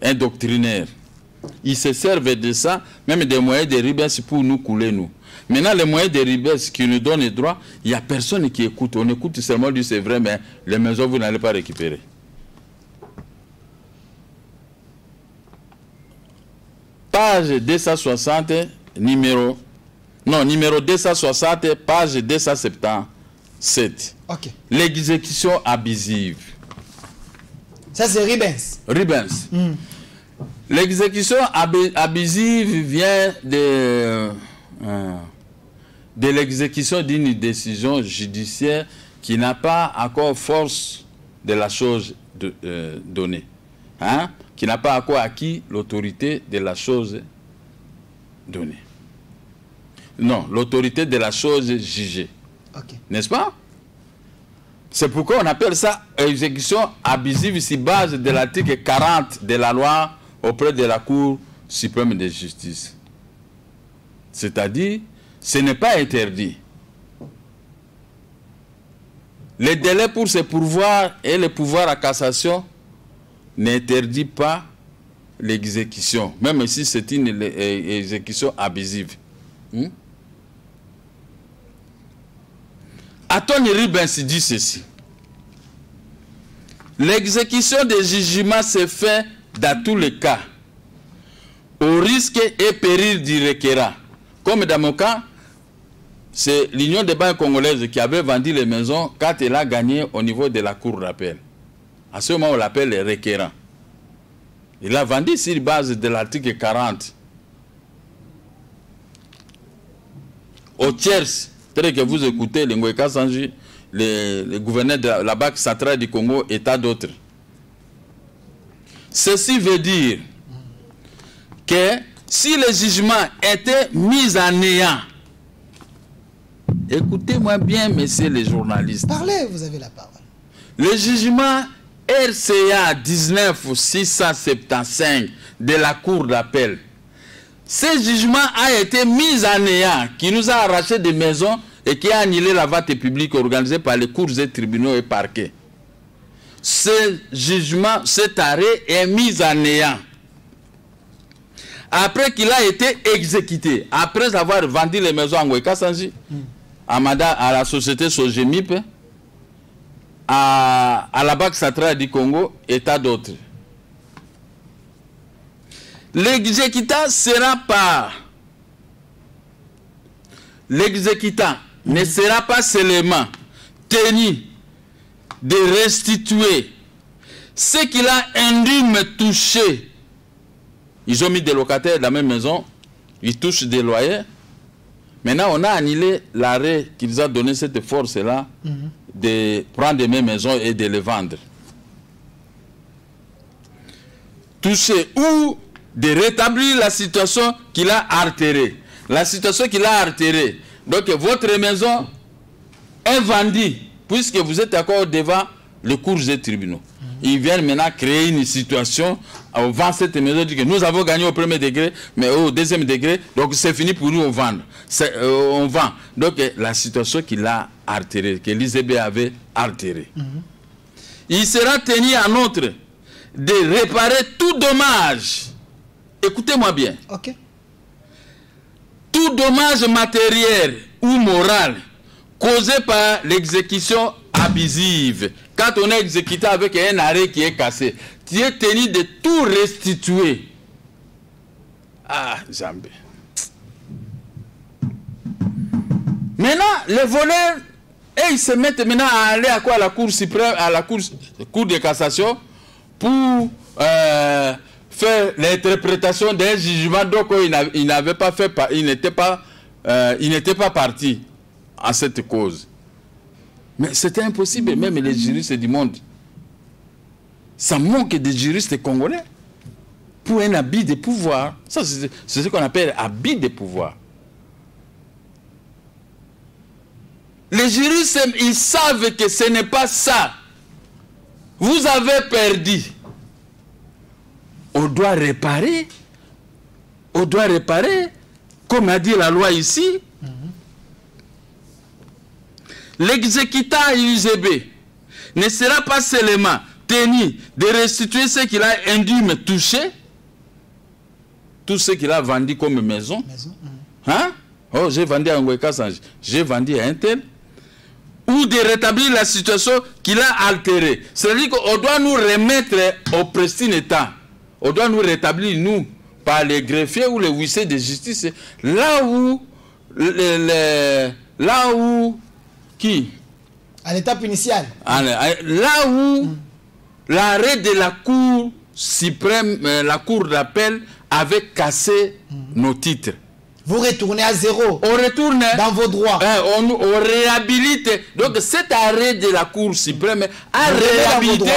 Speaker 2: un doctrinaire. Il se servent de ça, même des moyens de Rubens pour nous couler, nous. Maintenant, les moyens de Rubens qui nous donnent les droits, il n'y a personne qui écoute. On écoute seulement du c'est vrai, mais les maisons, vous n'allez pas récupérer. Page 260, numéro 260, page 277.
Speaker 1: Ok.
Speaker 2: L'exécution abusive.
Speaker 1: Ça, c'est Rubens.
Speaker 2: Rubens. L'exécution abusive vient de l'exécution d'une décision judiciaire qui n'a pas encore force de la chose donnée. Hein? Qui n'a pas encore acquis l'autorité de la chose donnée. Non, l'autorité de la chose jugée.
Speaker 1: Okay.
Speaker 2: N'est-ce pas? C'est pourquoi on appelle ça exécution abusive sur base de l'article 40 de la loi auprès de la Cour suprême de justice. C'est-à-dire, ce n'est pas interdit. Les délais pour ce pouvoir et le pouvoir à cassation n'interdit pas l'exécution, même si c'est une exécution abusive. Antoine Rubens dit ceci. L'exécution des jugements se fait dans tous les cas, au risque et péril du requérant. Comme dans mon cas, c'est l'Union des banques congolaises qui avait vendu les maisons quand elle a gagné au niveau de la cour d'appel. À ce moment, on l'appelle le requérant. Il a vendu sur base de l'article 40. Au tiers, tel que vous écoutez, le Ngoïka Sanji, le gouverneur de la Banque centrale du Congo et tant d'autres. Ceci veut dire que si le jugement était mis en néant, écoutez-moi bien, messieurs les journalistes.
Speaker 1: Parlez, vous avez la parole.
Speaker 2: Le jugement RCA 19675 de la Cour d'appel, ce jugement a été mis en néant, qui nous a arraché des maisons et qui a annulé la vente publique organisée par les cours et tribunaux et parquets. Ce jugement, cet arrêt est mis en néant. Après qu'il a été exécuté, après avoir vendu les maisons à Ngoïka Sanji, à la société Sogemip, à la Banque centrale du Congo et tant d'autres. l'exécutant sera pas. L'exécutant ne sera pas seulement tenu de restituer ce qu'il a indûment touché. Ils ont mis des locataires dans la même maison, ils touchent des loyers. Maintenant, on a annulé l'arrêt qu'ils ont donné cette force-là de prendre des mêmes maisons et de les vendre. Toucher ou de rétablir la situation qu'il a altérée. La situation qu'il a altérée. Donc, votre maison est vendue, puisque vous êtes encore devant le cours des tribunaux. Ils viennent maintenant créer une situation, on vend cette maison, dit que nous avons gagné au premier degré, mais au deuxième degré, donc c'est fini pour nous, on vend. On vend. Donc, la situation qu'il a altérée, que l'ISB avait altérée. Il sera tenu en outre de réparer tout dommage. Écoutez-moi bien.
Speaker 1: Ok.
Speaker 2: Tout dommage matériel ou moral causé par l'exécution abusive. Quand on est exécuté avec un arrêt qui est cassé, tu es tenu de tout restituer. Ah, Zambé. Maintenant, les voleurs, ils se mettent maintenant à aller à quoi? À la Cour suprême, à la Cour de cassation, pour faire l'interprétation d'un jugement. Donc, il n'avait pas fait, il n'était pas parti à cette cause. Mais c'était impossible, même les juristes du monde. Ça manque des juristes congolais pour un abus de pouvoir. Ça, c'est ce qu'on appelle abus de pouvoir. Les juristes, ils savent que ce n'est pas ça. Vous avez perdu. On doit réparer. On doit réparer. Comme a dit la loi ici. L'exécutant UZB ne sera pas seulement tenu de restituer ce qu'il a indûment touché, tout ce qu'il a vendu comme maison. Hein? Oh, j'ai vendu à Ngweka Sanji, j'ai vendu à un tel. Ou de rétablir la situation qu'il a altérée. C'est-à-dire qu'on doit nous remettre au pristine état. On doit nous rétablir, nous, par les greffiers ou les huissiers de justice, là où qui?
Speaker 1: À l'étape initiale.
Speaker 2: Là où l'arrêt de la Cour suprême, la Cour d'appel, avait cassé nos titres.
Speaker 1: Vous retournez à zéro.
Speaker 2: On retourne
Speaker 1: dans vos droits.
Speaker 2: On réhabilite. Donc cet arrêt de la Cour suprême a réhabilité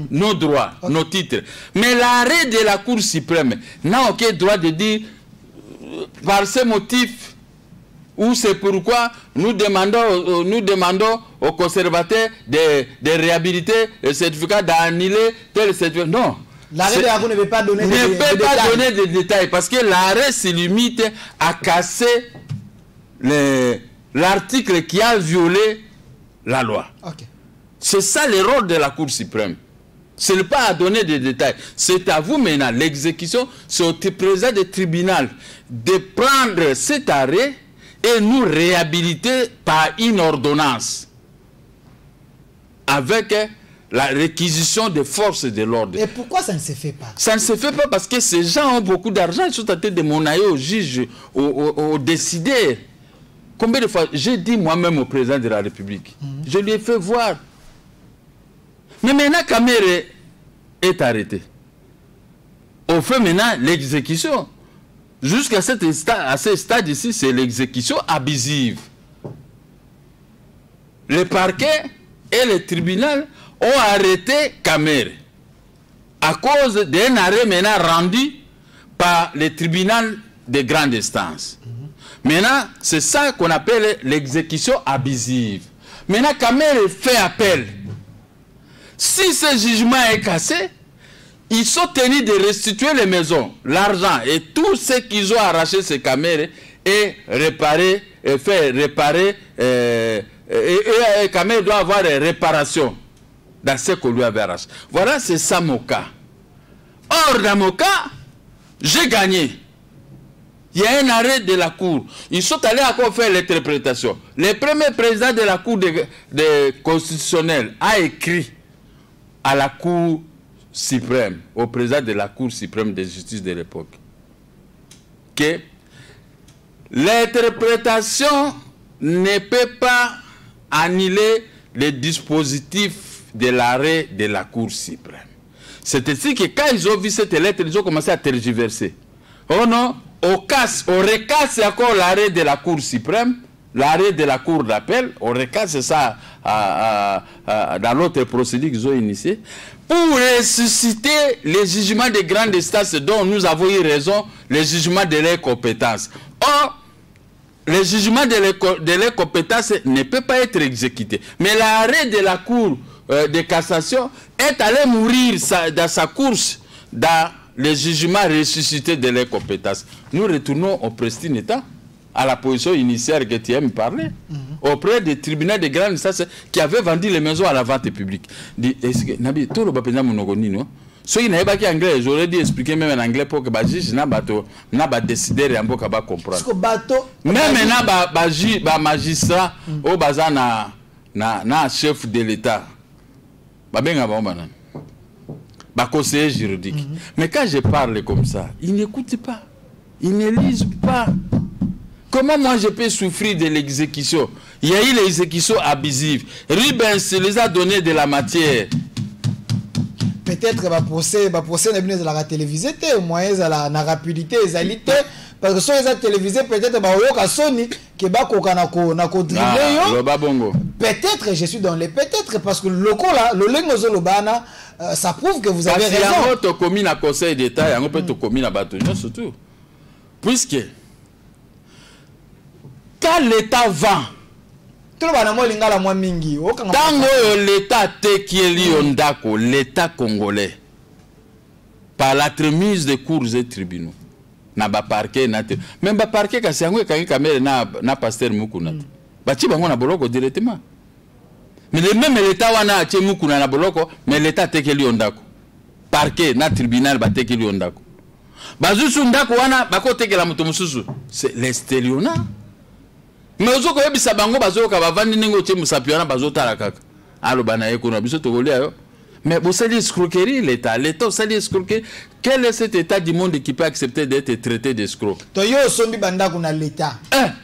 Speaker 2: nos droits, nos titres. Mais l'arrêt de la Cour suprême n'a aucun droit de dire par ce motif. Ou c'est pourquoi nous demandons aux conservateurs de réhabiliter le certificat, d'annuler tel certificat. Non.
Speaker 1: L'arrêt de la Cour ne peut pas donner
Speaker 2: des détails. Parce que l'arrêt se limite à casser l'article qui a violé la loi.
Speaker 1: Okay. C'est
Speaker 2: ça le rôle de la Cour suprême. Ce n'est pas à donner des détails. C'est à vous maintenant, l'exécution, c'est au président du tribunal de prendre cet arrêt et nous réhabiliter par une ordonnance avec la réquisition des forces de l'ordre.
Speaker 1: Et pourquoi ça ne se fait pas?
Speaker 2: Ça ne se fait pas parce que ces gens ont beaucoup d'argent, ils sont en train de monnayer aux juges, aux décideurs. Combien de fois j'ai dit moi-même au président de la République, je lui ai fait voir. Mais maintenant, Kamere est arrêté. On fait maintenant l'exécution. Jusqu'à ce stade ici, c'est l'exécution abusive. Le parquet et le tribunal ont arrêté Kamere à cause d'un arrêt maintenant rendu par le tribunal de grande instance. Maintenant, c'est ça qu'on appelle l'exécution abusive. Maintenant, Kamere fait appel. Si ce jugement est cassé, ils sont tenus de restituer les maisons, l'argent et tout ce qu'ils ont arraché ces Kamere et réparer, et faire réparer, et Kamere doit avoir des réparations dans ce qu'on lui avait arraché. Voilà, c'est ça mon cas. Or, dans mon cas, j'ai gagné. Il y a un arrêt de la Cour. Ils sont allés encore faire l'interprétation. Le premier président de la Cour constitutionnelle a écrit à la Cour suprême, au président de la Cour suprême de justice de l'époque, que l'interprétation ne peut pas annuler les dispositifs de l'arrêt de la Cour suprême. C'est ainsi que quand ils ont vu cette lettre, ils ont commencé à tergiverser. Oh non, on recasse encore l'arrêt de la Cour suprême, l'arrêt de la Cour d'appel, on recasse ça dans l'autre procédure qu'ils ont initié, pour ressusciter les jugements de grande instance dont nous avons eu raison, les jugements de leurs compétences. Or, le jugement de leurs compétences ne peut pas être exécuté. Mais l'arrêt de la Cour de cassation est allé mourir dans sa course dans les jugements ressuscités de leurs compétences. Nous retournons au pristine état, à la position initiale que tu aimes parler, auprès des tribunaux de grande instance qui avaient vendu les maisons à la vente publique. Nabi, tout le bapena monogoni, non? Ceux qui n'avaient pas anglais, j'aurais dû expliquer même en anglais pour que les juges n'a pas décidé de comprendre. Même les magistrats, au bazar na chef de l'État, conseiller juridique. Mais quand je parle comme ça, ils n'écoutent pas, ils ne lisent pas. Comment moi je peux souffrir de l'exécution? Il y a eu l'exécution abusive. Rubens les a donné de la matière.
Speaker 1: Peut-être que procès n'est pas la télévisée, moyens à la rapidité, parce que si ils ont télévisé, peut-être que Sony qui va peut-être je suis dans les peut-être parce que le coup là, le lengozolobana, ça prouve que vous avez raison.
Speaker 2: Parce qu'il y a un commis à conseil d'État, il y a un peu de commis à bâtonnier surtout. Puisque quand l'État vend,
Speaker 1: tant
Speaker 2: l'État Tekieli l'État congolais, par la tremise des cours et tribunaux, n'a pas parquet, même pas parquet, quand c'est un caméra n'a pasteur Mukuna. Bachi bango na boloko directement. Mais même l'État wana ache Mukuna na boloko, mais l'État Tekeli ondako. Parquet na tribunal ba Tekeli ondako. Bazusu ndako wana bako tekela muto mususu. C'est l'esteriona. Mais ozoko yebisa bango bazoka bavandi ningo che musapiona bazotala kaka. Alo bana yeko na biso tokolia yo. Mais vous savez escroquerie l'État. L'État vous savez escroquerie. Quel est cet État du monde qui peut accepter d'être traité d'escroc?
Speaker 1: Toyo sombi banda kuna l'État.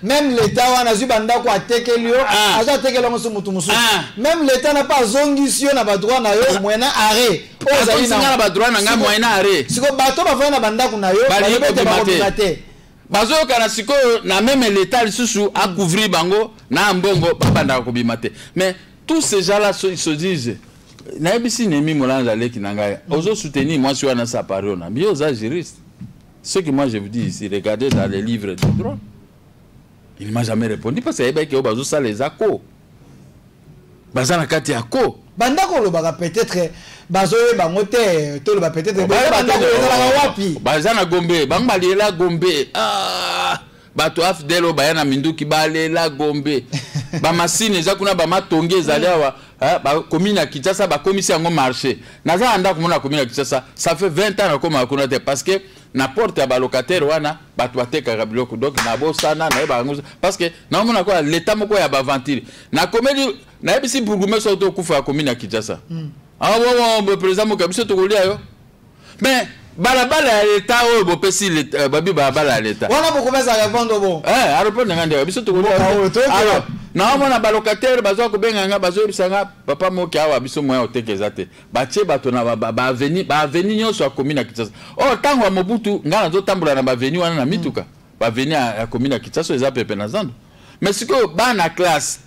Speaker 1: Même l'État wana zu banda ko atekelio, aza tekelo musu mutu musu. Même l'État n'a pas zongisio na ba droit na yo moyena arrêt.
Speaker 2: Ozali na ba droit na nga moyena arrêt.
Speaker 1: Siko bato ba fana banda kuna yo, ba bete ba komate.
Speaker 2: Bazo kana siko na même l'État lisusu a couvrir bango na mbongo ba banda ko bimate. Mais tous ces gens-là ils se disent Naibisi Nemi Moulanga qui n'engaille. Oso soutenir moi sur un appareil. Mais aux juristes. Ce que moi je vous dis ici, regardez dans les livres de droit. Il ne m'a jamais répondu parce que Obazo ça les accords. Bazana kati accords.
Speaker 1: Bandako lo baga peut-être bazo bangote to lo ba peut-être bandako lo wapi.
Speaker 2: Bazana Gombe, bangba la Gombe. Ah bato afdelo bayana minduki balela Gombe. Ba masine za kuna ba matonge zaliawa. Ba commune à Kinshasa ba commission ngo marché naza anda komona commune à Kinshasa ça fait 20 ans comme akuna te parce que n'importe ba locataire wana ba twateka kabiloko donc na bo sana na ba parce que na mona ko l'état moko ya ba ventile na komeli na ebisi bourgmestre so to kufa commune à Kinshasa bon président mo kabiso to kolia yo mais balabala ya l'état o bo pesi babi balabala ya l'état
Speaker 1: wana bo komeza répondre bon
Speaker 2: a répondre ngande biso to kolia alors na mona ba locataire bazo ko benga nga bazo bisanga papa moki awa biso moya otekeza te batie bato na ba avenue nyonso ya commune ya Kinshasa tango wa Mobutu nga nazo tambola na ba avenue wana na mituka ba avenue ya commune ya Kinshasa eza pepe na zando mais siko ba na classe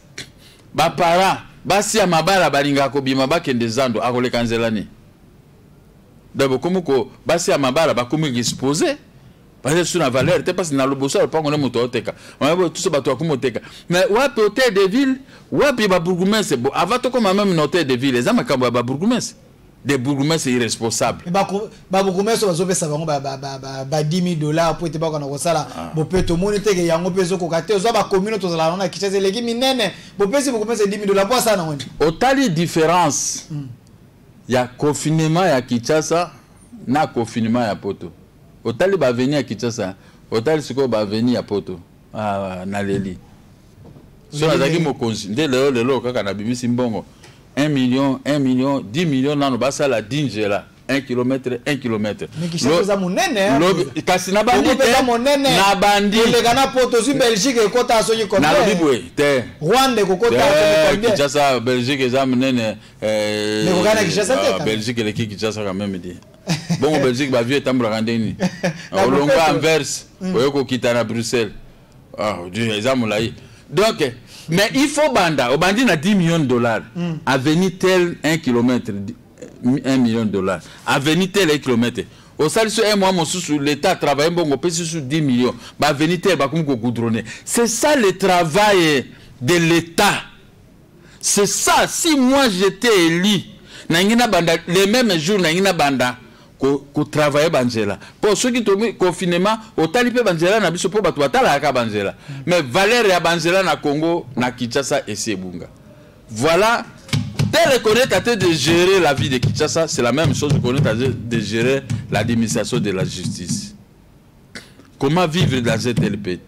Speaker 2: ba para basi ya mabala balinga ko bima bakende zando akoleka nzelani dabo komuko basi ya mabala bakomi exposé parce que sur la valeur, c'est parce que dans le bosseur, pas qu'on est mototeka. On a tout ça bateau comme moteka. Mais wapi hôtel de ville, wapi ba bourgmestre. Bon, avant tout comme même hôtel de ville, les amis quand ba bourgmestre, des bourgmestres irresponsables.
Speaker 1: Ba bourgmestre bazo pesa bango ba $10,000 pour te ba kana kosala. Bo pe to monite ke yango peso ko kate zo ba commune to zala na kitese legi minene. Bo pesi bourgmestre $10,000 pour ça na ngoni.
Speaker 2: Otali différence. Il y a confinement ya Kinshasa na confinement ya Poto. Otali ba venir à Kinshasa, otali siko ba venir à Poto, na leli. So azaki mo konsi, nde lelo kaka na bimisi mbongo. 1 million, 10 millions nano basa la dingela. 1 km, 1 km.
Speaker 1: Mais qui cherche ça mon nene.
Speaker 2: Kasi na bandi
Speaker 1: na bandi. Le Ghana Poto sur Belgique et Kota Asoni comme
Speaker 2: ça. Na bibwe te.
Speaker 1: Rwanda ko Kota Asoni comme
Speaker 2: ça. Belgique za nene
Speaker 1: mais ko Ghana Kinshasa te.
Speaker 2: Belgique le qui Kinshasa quand même dit. Bon Belgique ba vieux tambra randeni. Olonga Anvers, oyoko kitana Bruxelles. Ah, Dieu ezamulayi. Donc mais il faut banda, au bandi na 10 millions de dollars. Avenir tel 1 km 1 million de dollars. Avenir tel 1 km. Au salut sur un mois mon sous l'état travaille bon on sur 10 millions. Bah avenir tel bah comme goudronner. C'est ça le travail de l'état. C'est ça si moi j'étais élu nangina banda les mêmes jours nangina banda ko travailler banjela pour ceux qui tombent confinement au talipe banjela na biso po batu batala ka banjela mais valeur ya banjela na Congo na Kinshasa et Sebunga. Voilà, tel qu'on est en train de gérer la vie de Kinshasa, c'est la même chose qu'on est en train de gérer l'administration de la justice. Comment vivre dans un tel pays?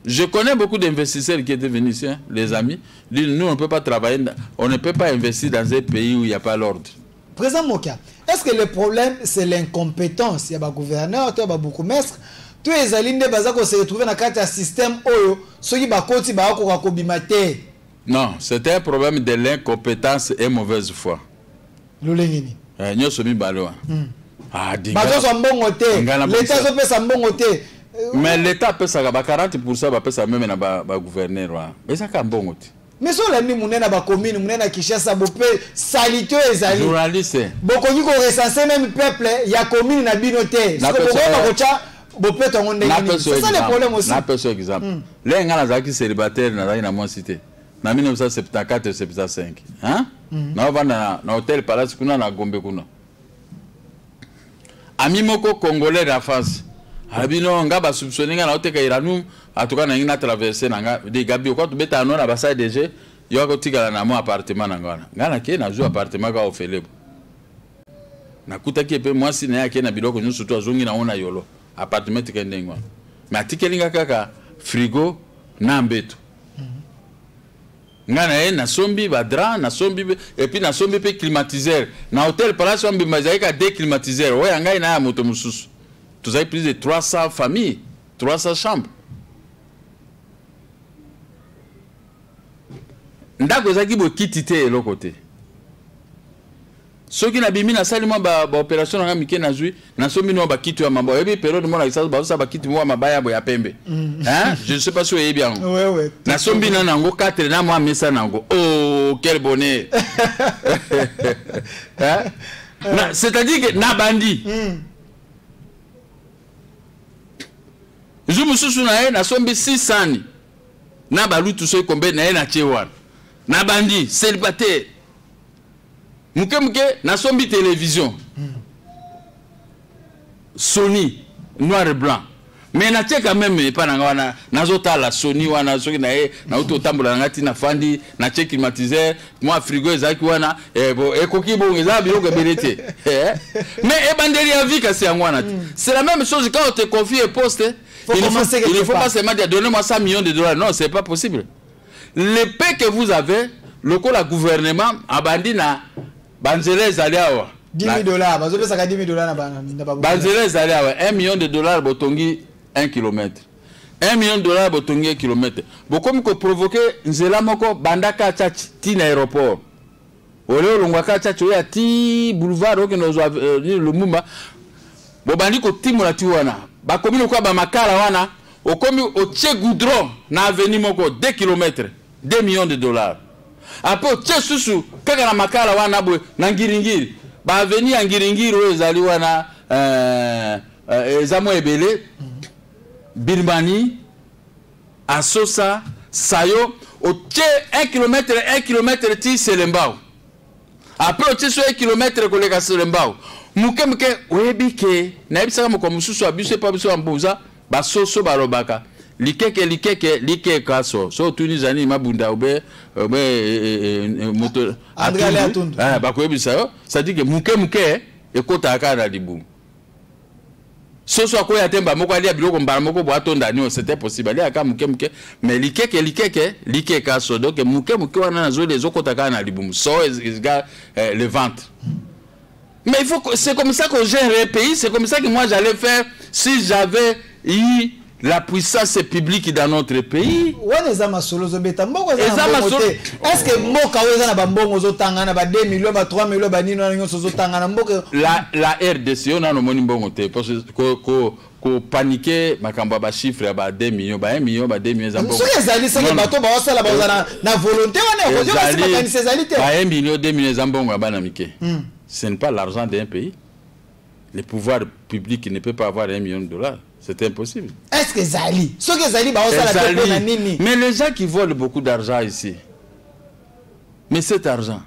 Speaker 2: Je connais beaucoup d'investisseurs qui étaient venus ici, hein, les amis. Nous on ne peut pas travailler, on ne peut pas investir dans un pays où il n'y a pas l'ordre.
Speaker 1: Président Moka, est-ce que le problème c'est l'incompétence? Il y a des gouverneurs, il y a des bourgmestres, tous les alliés qui se retrouvent dans un système où ceux qui sont
Speaker 2: non, c'est un problème de l'incompétence et mauvaise foi. Nous sommes balois. Mais l'État peut ça 40% va ça même na gouverneur. Mais ça ka mbongo te.
Speaker 1: Mais so la ni munena ba commune munena Kinshasa bopé salito ezali.
Speaker 2: Journaliste.
Speaker 1: Boko ni ko recenser même peuple ya commune na binoté. C'est ça le problème aussi.
Speaker 2: Na personne exemple. Les ngana zaki célibataire na moi cité. Na 1974 75. Hein? Na vanda na hôtel Palace kuna na Gombe kuna. Ami moko congolais na France. Abino nga ba soupçonner nga na oteka iranu atuka na ngina traverser nga de gabi ko to beta no na basa DG yo ko tigala na mo appartement na ngana ngana ke na zo appartement ka ofele na kutaki pe mwasi na yake na biloko nyusu to azongi na ona yolo appartement tikende ngwa mais atikelinga kaka frigo na mbeto ngana na sombi badra na sombi et puis na sombi pe climatiseur na hôtel Palace on bimazaika de climatiseur ouais ngai na moto mususu. Vous avez plus de 300 familles, 300 chambres. Ndako zaki bo kitité l'autre côté. Ceux qui n'abîment na salima ba opération na mike na zui na somi no ba kitu ya mambo. Ebi période mo na ça ba kitu mo mabaya bo ya pembe. Hein? Je ne sais pas si vous avez bien.
Speaker 1: Ouais.
Speaker 2: Na sombi na nango 4 na mo mesa nango. Oh, quel bonheur. Hein? C'est-à-dire que na bandi. Je me suis souvenu na sombi 600 na balutu so kombe na na chewan na bandi célibataire muke na sombi télévision Sony noir et blanc mais na check quand même pas na wana nazota la Sony wana soki na na auto tambola ngati na fandi na check climatiseur moi frigo ezaki wana bon ekoki bon ezabi yo belete mais bandeli ya vie kasi ngwana c'est la même chose quand on te confie un poste. Il ne faut pas seulement dire donnez-moi 100 millions de dollars. Non, c'est pas possible. L'épée que vous avez, le gouvernement a bandit na Banzelez Aliawa.
Speaker 1: 10 000 dollars. Banzelez 10 000 dollars.
Speaker 2: Banzelez Aliawa. 1 million de dollars, botongi 1 km. 1 million de dollars, botongi 1 km. Bokom ko provoquer Nzela moko bandaka tchatch tin aéroport. Ole longwaka tchatch oya ti boulevard ok no le Mumba. Bobandi ko timola tiwana. Bakomi ko ba makala wana okomi otie goudron na avenue moko 2 km 2 millions de dollars après otie susu kaka na makala wana boy na ngiringiri ba avenue ya ngiringiri o ezali wana ezamo ebele Birmanie Asosa Sayo otie 1 km ti Selembao après otie so 1 km koleka Selembao muke webike na ebisaka moko mususu abuse pa biso ambuza basoso barobaka likeke kaso so tunizani mabunda obe moto
Speaker 1: atundu
Speaker 2: bako ebisa yo ça dit que muke ekota aka na libu soso akoya temba moko ali biloko mbala moko bo atonda ni c'était possible ali aka muke mais likeke kaso donc muke wana na zo les okota aka na libu so le ventre. Mais c'est comme ça que gère un pays, c'est comme ça que moi j'allais faire si j'avais eu la puissance publique dans notre pays.
Speaker 1: Est-ce que Mboka na bambongo zotangana ba 2 millions ba 3 millions ba nino nyonso zotangana Mboka
Speaker 2: la RDC on a no moni mbongo te parce que ko paniquer makamba ba chiffre ba 2 millions ba 1 million ba 2 millions za mbongo.
Speaker 1: So ezali ça bato ba osala ba na volonté wana ko ba makanisa ezali te.
Speaker 2: Ba 1 million 2 millions za mbongo ba na mike. Ce n'est pas l'argent d'un pays. Le pouvoir public ne peut pas avoir 1 million de dollars. C'est impossible.
Speaker 1: Est-ce que Zali? Ce que Zali,
Speaker 2: mais les gens qui volent beaucoup d'argent ici. Mais cet argent,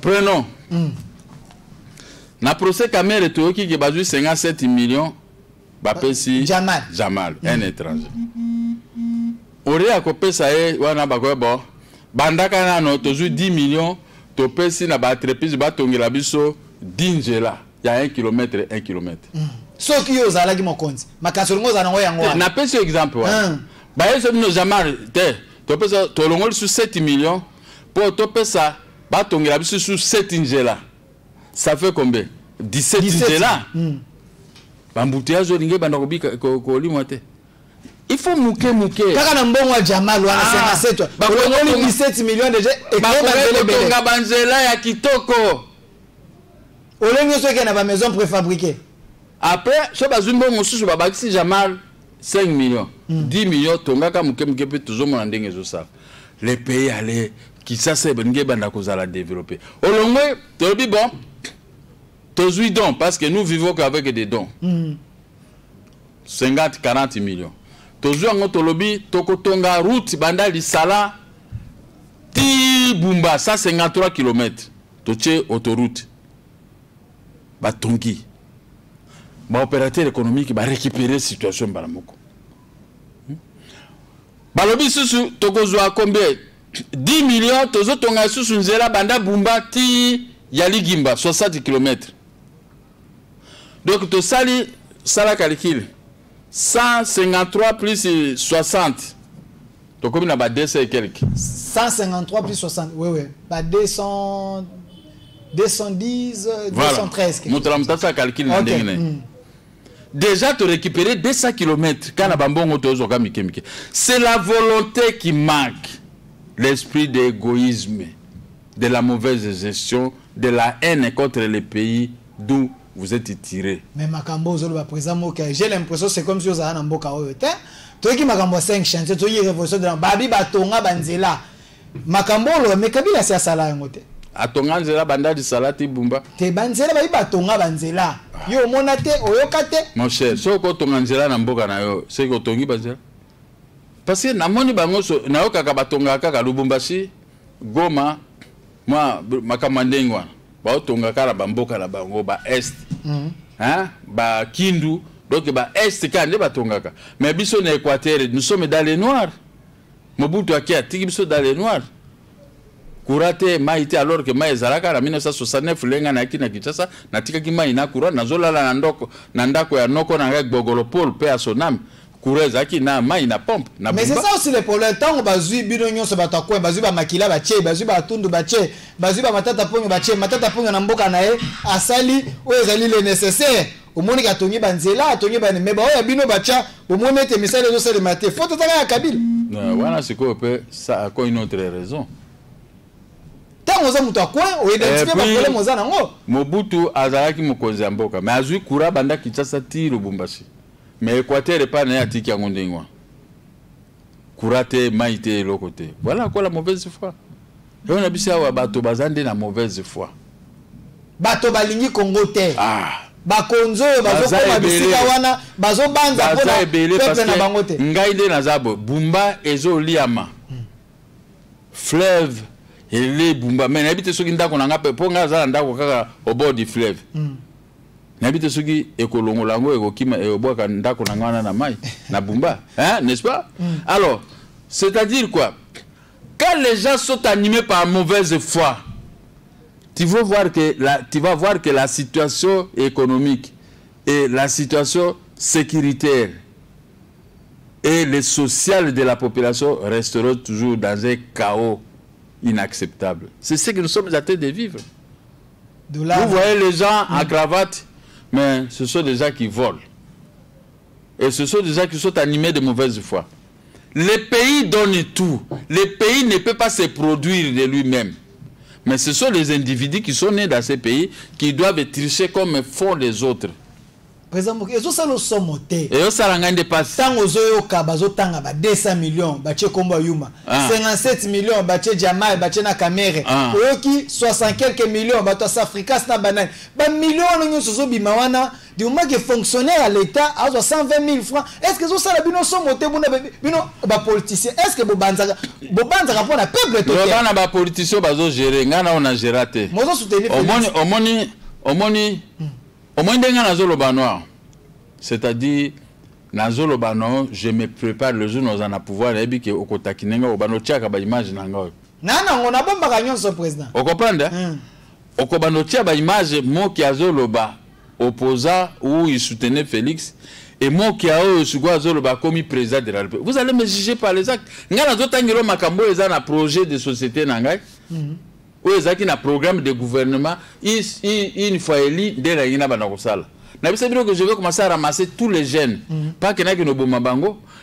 Speaker 2: prenons. Na procès Kamere Toyoki qui a 57 millions, Bapesi Jamal, un étranger. Ori a copé ça est, wana bakobo, bandaka na no tozu 10 millions, topesi na ba entreprise ba tongela biso d'Ingela, il y a 1 km, 1 km.
Speaker 1: Ce qui est aux alagi mokonzi makasolongo za nango yango
Speaker 2: na pesi exemple ba yeso bino Jamal te to pesa to longol sur 7 millions pour to pesa ba tongela biso sur 7 Ingela, ça fait combien 17 Ingela. Bambouteage olinge banda ko limote il faut mouke
Speaker 1: kaka na mbongo wa Jamal wana 57 ba longoli 17 millions déjà et
Speaker 2: ba banzela ya kitoko
Speaker 1: olengo soki na ba maison préfabriquée. Après,
Speaker 2: je vais Jamal 5 millions, 10 millions, tongaka muke pe toujours mon ndenge zo. Les pays allaient qui ça c'est bengue banda ko la développer. Olongwe, tobi bon. Tozui don parce que nous vivons qu'avec des dons. 50 40 millions. Tozui ngo tolobi toko tonga route banda li sala ti bumba 153 km. Toche autoroute. Ba tongi. Ba opérateur économique va récupérer la situation balamoko. Balobi susu tokozwa combien 10 millions tozo tonga susu nzela banda bumba ti yali gimba 60 km. Donc to sali sala calcul 153 plus 60. To comme na ba 200 et quelques.
Speaker 1: 153 plus 60. Oui. Ba 200 210 213.
Speaker 2: Voilà. Montra calcul na ndenge. Déjà, tu récupérer 200 km. C'est la volonté qui manque. L'esprit d'égoïsme, de la mauvaise gestion, de la haine contre les pays d'où vous êtes tirés.
Speaker 1: Mais Makambo, j'ai l'impression que c'est comme si vous avez un mboka. Tu as Makambo 5 chantiers, tu as révolution de la Babi Batonga Banzela. Makambo, mais Kabila c'est à Salah.
Speaker 2: Atonga nzela banda di salati bumba
Speaker 1: te banzela ba batonga banzela yo monate oyokate
Speaker 2: mon cher soko tonga nzela na mboka na yo c'est ko tongi banzela parce que na moni bango so na yo kaka batonga kaka Lubumbashi Goma moi makamandengwa ba tonga kala bamboka na bango ba est hein ba Kindu donc ba est kande batonga ka mais biso na Équateur nous sommes dans les noirs Mobutu akia tiki biso dans les noirs Kurate maïté alors que maï zaraka en 1969 lenga na kina Kinshasa natika ki maï na kura nazolala na ndoko na ndako ya noko na ngak bogolopol pe a sonam kureza ki na maï na pompe na
Speaker 1: mais c'est ça aussi le problème tant on bazui bino nyonso batakwa bazui ba makila ba che bazui ba tundu ba che bazui ba matata ponyo ba che matata ponyo na mboka na e asali o ezali le nécessaire au monde ka tongi banzela tongi ba mais ba o ya bino ba cha au monde te misale zo sele maté faut totaka ya Kabila
Speaker 2: voilà c'est quoi peut ça a quoi une autre raison. Mobutu azalaki mokonzi ya mboka mais azui kura banda Kinshasa ti Lubumbashi mais Équateur pas na atiki yango ndengwa kura te maite loko te voilà quoi la mauvaise foi et on a bisi awa bato bazande na mauvaise foi
Speaker 1: bato balingi Congo te bakonzo bazokoma bisika wana bazobanza pona peuple na bango te
Speaker 2: ngai nde nazabo bumba ezoliama fleuve et les bumba mais n'habite ceux qui ndako nanga pe ponga za ndako kaka au bord du fleuve n'habite ceux qui ekolongo lango ekokima e oboka ndako nanga na mai na bumba hein n'est-ce pas alors c'est-à-dire quoi quand les gens sont animés par mauvaise foi tu vas voir que la situation économique et la situation sécuritaire et le social de la population resteront toujours dans un chaos inacceptable. C'est ce que nous sommes en train de vivre. Vous voyez les gens en cravate, mais ce sont des gens qui volent. Et ce sont des gens qui sont animés de mauvaise foi. Les pays donnent tout. Les pays ne peuvent pas se produire de lui-même. Mais ce sont les individus qui sont nés dans ces pays qui doivent tricher comme font les autres.
Speaker 1: Par exemple, et ça le sommoté.
Speaker 2: Et ça l'engage de passe.
Speaker 1: Tant aux oyo tanga 200 millions, bache kombo yuma. 57 millions, bache Jamal, bache na Kamere. Oyoki 60 quelques millions, bato Africa na banane. Ba millions nous sozo bimawana, du moment que fonctionnaire à l'état a 120 000 francs. Est-ce que ça la bino sommoté bino ba politicien? Est-ce que bobanza pour la peuple tout?
Speaker 2: Bana ba politicien bazo gérer, ngana on a géré.
Speaker 1: Mozo soutenir.
Speaker 2: C'est-à-dire, dans le bano, je me prépare le jour où nous allons pouvoir et que au kotakinenga au bano tchaka ba image nanga.
Speaker 1: Non, on a pas bagagnon ce président.
Speaker 2: Vous comprenez? Au kobano tchaka ba image mo ki azoloba opposant ou il soutenait Félix et mo ki ao sugo azoloba comme président de la République. Vous allez me juger par les actes. Ngana zotangiro makambo eza na projet de société nanga. Ou ezaki na programme de gouvernement une fois élu dès la ina banakosala. Na bisa bino que je vais commencer à ramasser tous les jeunes. Pas que na que no bomba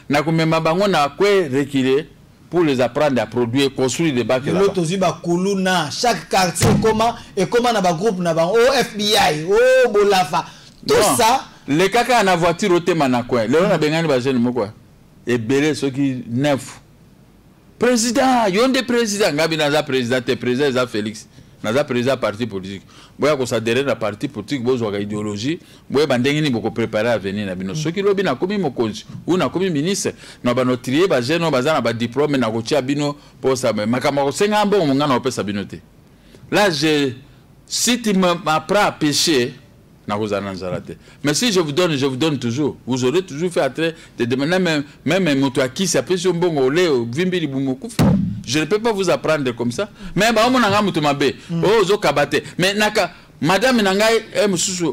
Speaker 2: na komema bango na kwe reculer pour les apprendre à produire, construire des bacs là.
Speaker 1: L'autre ziba kuluna chaque quartier comment na ba groupe na ba FBI, Bolafa. Tout ça
Speaker 2: les kaka na voiture au tema na kwe. Le na bengani ba jeune moko. Et belé ceux qui neuf. Président, il y a des présidents. Gabi Naza président, président Félix. Naza président parti politique. Boya ko s'adhérer na parti politique, bozo ga idéologie, boya bandengini boko préparer à venir na bino. Ceux qui lobi na komi mokonzi, ou na komi ministre, na ba notrier ba jeune ba na ba diplôme na ko tia bino pour ça makama ko senga mbo ngana opesa bino te. Là si tu m'apprends à pêcher, mais si je vous donne toujours. Vous aurez toujours fait attrait de demander même moto à qui ça peut se bon vimbi je ne peux pas vous apprendre comme ça. Mais bah on a moto mabe. Oh zo kabate. Mais naka madame nangai mususu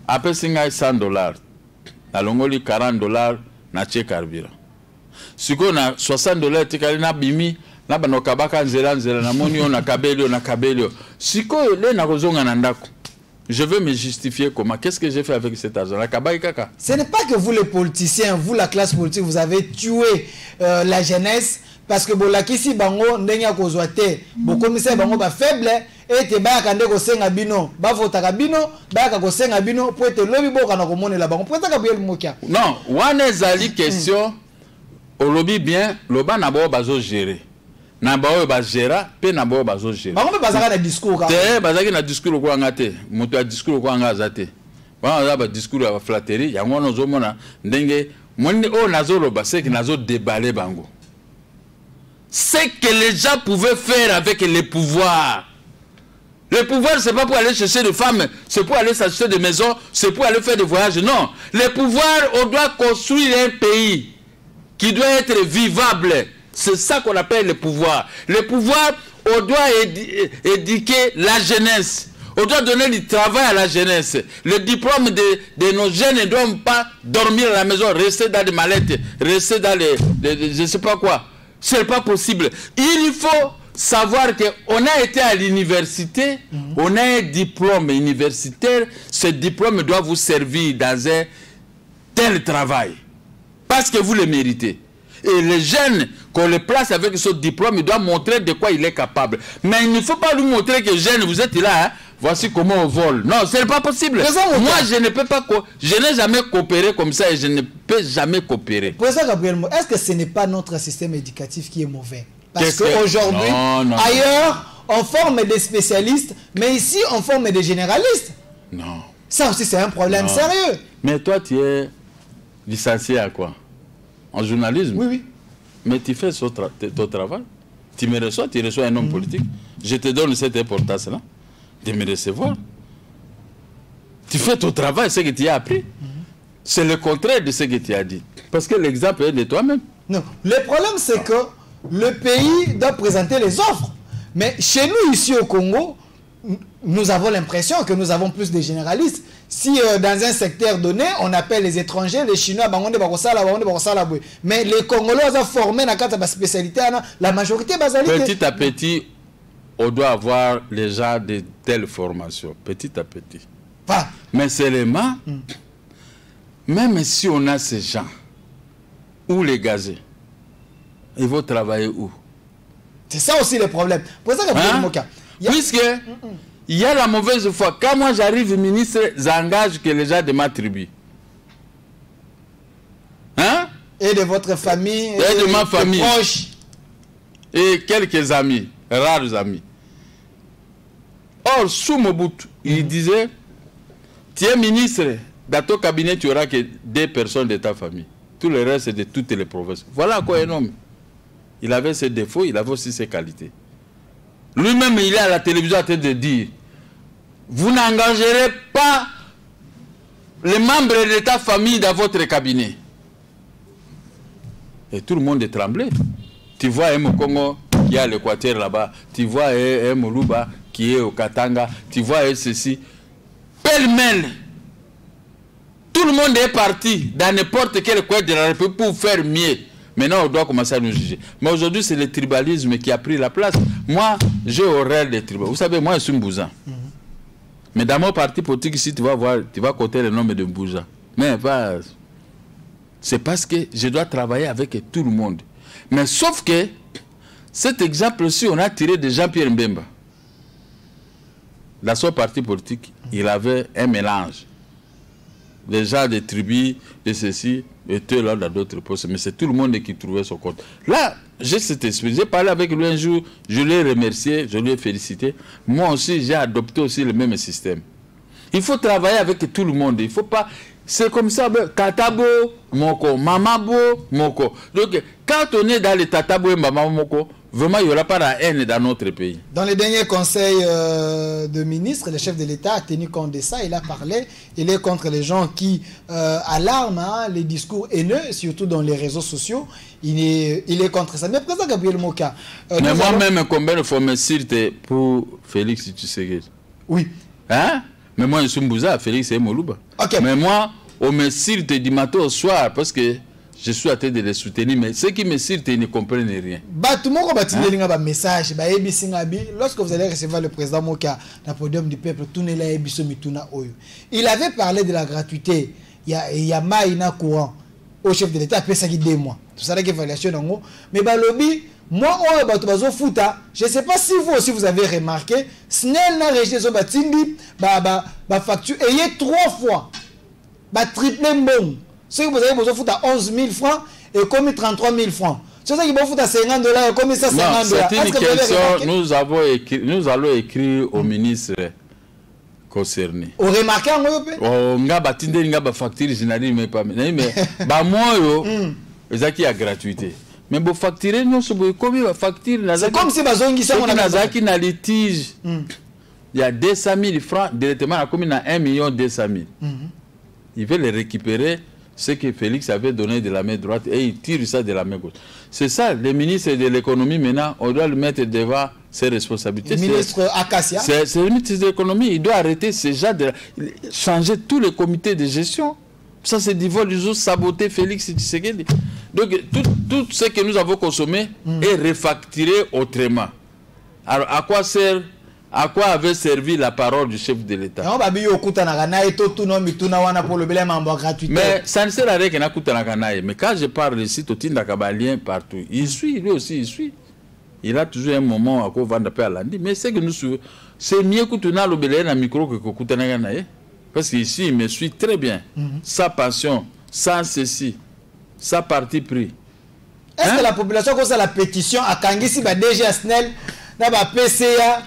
Speaker 2: appelle singa $100. Na longoli $40 na che carburant. Siko na $60 tikali na bimi na banokabaka nzela na moni on na kabelio. Siko le na kozonga na ndako. Je veux me justifier comment? Qu'est-ce que j'ai fait avec cet argent?
Speaker 1: Ce n'est pas que vous les politiciens, vous la classe politique, vous avez tué la jeunesse parce que bolakisi bango ndenya kozwate, bo commissaire bango ba faible et te ba kande ko senga bino, ba votaka bino, ba ka ko senga bino pour te lobi boka na komone la bango. Pour ça ka biel mokia.
Speaker 2: Non, wana ezali question au lobby bien, loba na bo bazo gérer. Na bao bazera pe na bao bazo gérer.
Speaker 1: Bango bazaka na discours ka.
Speaker 2: Te bazaki na discours ko ngate. Moto a discours ko ngazate. Ba ba discours ya flatterie yango nozo mona ndenge moni o nazoloba c'est que nazo déballer bango. C'est que les gens pouvaient faire avec les pouvoirs. Le pouvoir, c'est pas pour aller chercher des femmes, c'est pour aller s'acheter des maisons, c'est pour aller faire des voyages. Non. Le pouvoir, on doit construire un pays qui doit être vivable. C'est ça qu'on appelle le pouvoir. Le pouvoir, on doit éduquer la jeunesse. On doit donner du travail à la jeunesse. Le diplôme de nos jeunes ne doivent pas dormir à la maison, rester dans des mallettes, rester dans les je ne sais pas quoi. Ce n'est pas possible. Il faut savoir qu'on a été à l'université, on a un diplôme universitaire. Ce diplôme doit vous servir dans un tel travail. Parce que vous le méritez. Et les jeunes, qu'on les place avec ce diplôme, il doit montrer de quoi il est capable. Mais il ne faut pas lui montrer que jeune, vous êtes là, hein, voici comment on vole. Non, ce n'est pas possible. Moi, je ne peux pas, je n'ai jamais coopéré comme ça et je ne peux jamais coopérer.
Speaker 1: Professeur Gabriel, est-ce que ce n'est pas notre système éducatif qui est mauvais? Parce qu'aujourd'hui, ailleurs, on forme des spécialistes, mais ici, on forme des généralistes.
Speaker 2: Non.
Speaker 1: Ça aussi, c'est un problème sérieux.
Speaker 2: Mais toi, tu es licencié à quoi? En journalisme?
Speaker 1: Oui, oui.
Speaker 2: Mais tu fais ton travail. Tu me reçois, tu reçois un homme politique. Je te donne cette importance-là de me recevoir. Tu fais ton travail, ce que tu as appris. C'est le contraire de ce que tu as dit. Parce que l'exemple est de toi-même. Non.
Speaker 1: Le problème, c'est que le pays doit présenter les offres. Mais chez nous, ici au Congo, nous avons l'impression que nous avons plus de généralistes. Si dans un secteur donné, on appelle les étrangers, les Chinois, mais les Congolais ont formé dans la spécialité, la majorité basalité.
Speaker 2: Petit à petit, on doit avoir les gens de telle formation, petit à petit.
Speaker 1: Pas.
Speaker 2: Mais seulement, même si on a ces gens, où les gazer, ils vont travailler où?
Speaker 1: C'est ça aussi le problème. Pour ça que
Speaker 2: Puisque il y a la mauvaise foi. Quand moi j'arrive, ministre, j'engage que les gens de ma tribu. Hein?
Speaker 1: Et de votre famille,
Speaker 2: et de ma famille.
Speaker 1: Proches.
Speaker 2: Et quelques amis, rares amis. Or, sous Mobutu, il disait, tu es ministre, dans ton cabinet, tu auras que 2 personnes de ta famille. Tout le reste, c'est de toutes les provinces. Voilà à quoi un homme. Il avait ses défauts, il avait aussi ses qualités. Lui-même, il est à la télévision en train de dire, vous n'engagerez pas les membres de ta famille dans votre cabinet. Et tout le monde est tremblé. Tu vois un Mokongo qui est à l'Équateur là-bas, tu vois un Moluba qui est au Katanga, tu vois ceci. Pêle-mêle. Tout le monde est parti dans n'importe quel coin de la République pour faire mieux. Maintenant, on doit commencer à nous juger. Mais aujourd'hui, c'est le tribalisme qui a pris la place. Moi, j'ai horreur des tribaux. Vous savez, moi, je suis Mbouza. Mais dans mon parti politique ici, tu vas voir, tu vas compter le nombre de Mbouza. Mais pas... C'est parce que je dois travailler avec tout le monde. Mais sauf que, cet exemple-ci, on a tiré de Jean-Pierre Mbemba. Dans son parti politique, il avait un mélange. Les gens des tribus, de ceci, étaient là dans d'autres postes. Mais c'est tout le monde qui trouvait son compte. Là, j'ai cet esprit. J'ai parlé avec lui un jour, je l'ai remercié, je l'ai félicité. Moi aussi, j'ai adopté aussi le même système. Il faut travailler avec tout le monde. Il ne faut pas... C'est comme ça, Katabo, Moko, Mamabo, Moko. Donc, quand on est dans les Tatabo et Mamabo, Moko, vraiment, il n'y aura pas la haine dans notre pays.
Speaker 1: Dans les derniers conseils de ministres, le chef de l'État a tenu compte de ça. Il a parlé, il est contre les gens qui alarment les discours haineux, surtout dans les réseaux sociaux. Il est contre ça. Mais président Gabriel Moka...
Speaker 2: mais moi-même, combien de fois me cite pour Félix Tshisekedi?
Speaker 1: Oui.
Speaker 2: Hein? Mais moi, je suis Mbouza, Félix et Moluba.
Speaker 1: Okay.
Speaker 2: Mais moi, on me cite du matin au soir parce que je suis en train de les soutenir. Mais ceux qui me citent, ils ne comprennent rien.
Speaker 1: Lorsque vous allez recevoir le président Moka dans le podium du peuple, il avait parlé de la gratuité. Il y a Maïna courant au chef de l'État, après ça, 2 mois. Tout ça, c'est l'évaluation. Mais lobby. Moi, je ne sais pas si vous aussi vous avez remarqué, Snell n'a rejeté son facture et il y a 3 fois, triplé bon. Ce que vous avez besoin de foutre à 11 000 francs et comme 33 000 francs. C'est ça qui va foutre à $50 et comme ça $50.
Speaker 2: C'est une question, nous allons écrire au ministre concerné.
Speaker 1: Vous remarquez en Europe?
Speaker 2: On a une facture, je n'ai pas. Mais moi, il y a gratuité. Mais pour facturer, nous sommes comme facture.
Speaker 1: C'est comme si
Speaker 2: on a litige. Il y a 200 000 francs directement, la commune a 1 200 000. Il veut les récupérer, ce que Félix avait donné de la main droite, et il tire ça de la main gauche. C'est ça, le ministre de l'économie, maintenant, on doit le mettre devant ses responsabilités.
Speaker 1: Le ministre Akassia.
Speaker 2: C'est le ministre de l'économie, il doit arrêter ces gens de changer tous les comités de gestion. Ça, c'est du vol, ils ont saboté Félix Tshisekedi. Donc, tout ce que nous avons consommé est refacturé autrement. Alors, à quoi avait servi la parole du chef de l'État? Mais ça ne sert à rien qu'il ait. Mais quand je parle ici, Totinda Kabalien partout, il suit, lui aussi, il suit. Il a toujours un moment à quoi vendre à l'andi. Mais c'est que nous c'est mieux que tu n'as le micro que tu n'as pas. Parce qu'ici, il me suit très bien. Sa passion, sans ceci, sa partie pris.
Speaker 1: Est-ce que la population cause la pétition à Kangisi, DG Snell, PCA,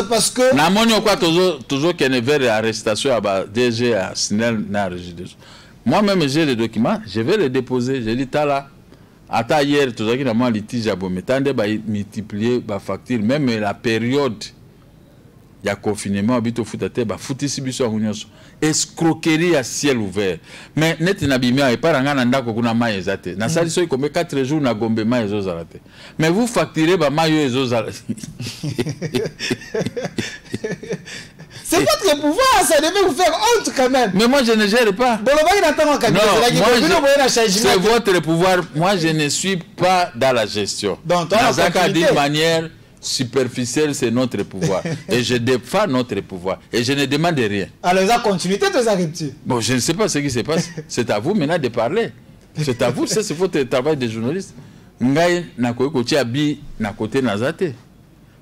Speaker 1: parce que...
Speaker 2: toujours qu'il y a une arrestation à DG Snell. Moi-même, j'ai les documents, je vais les déposer. J'ai dit, là, attends, hier, tout ça qui a litige à Bomé, multiplier la facture, même la période. Il y a confinement, habite au foot à terre, foutu si biso à escroquerie à ciel ouvert. Mais net n'abîmé et pas en anda kokuna maïs zate. Na sali so comme 4 jours na gombe maïs zalate. Mais vous facturez ba maïs zalate.
Speaker 1: C'est votre pouvoir, ça devait vous faire honte quand même.
Speaker 2: Mais moi je ne gère pas. C'est votre pouvoir. Moi je ne suis pas dans la gestion.
Speaker 1: Donc,
Speaker 2: d'une manière. superficielle, c'est notre pouvoir. Et je défends notre pouvoir. Et je ne demande rien.
Speaker 1: Alors, ça continuité, tout ça rupture.
Speaker 2: Bon, je ne sais pas ce qui se passe. C'est à vous maintenant de parler. C'est à vous, c'est votre travail de journaliste. Ngai na kokochi abi na côté nazate.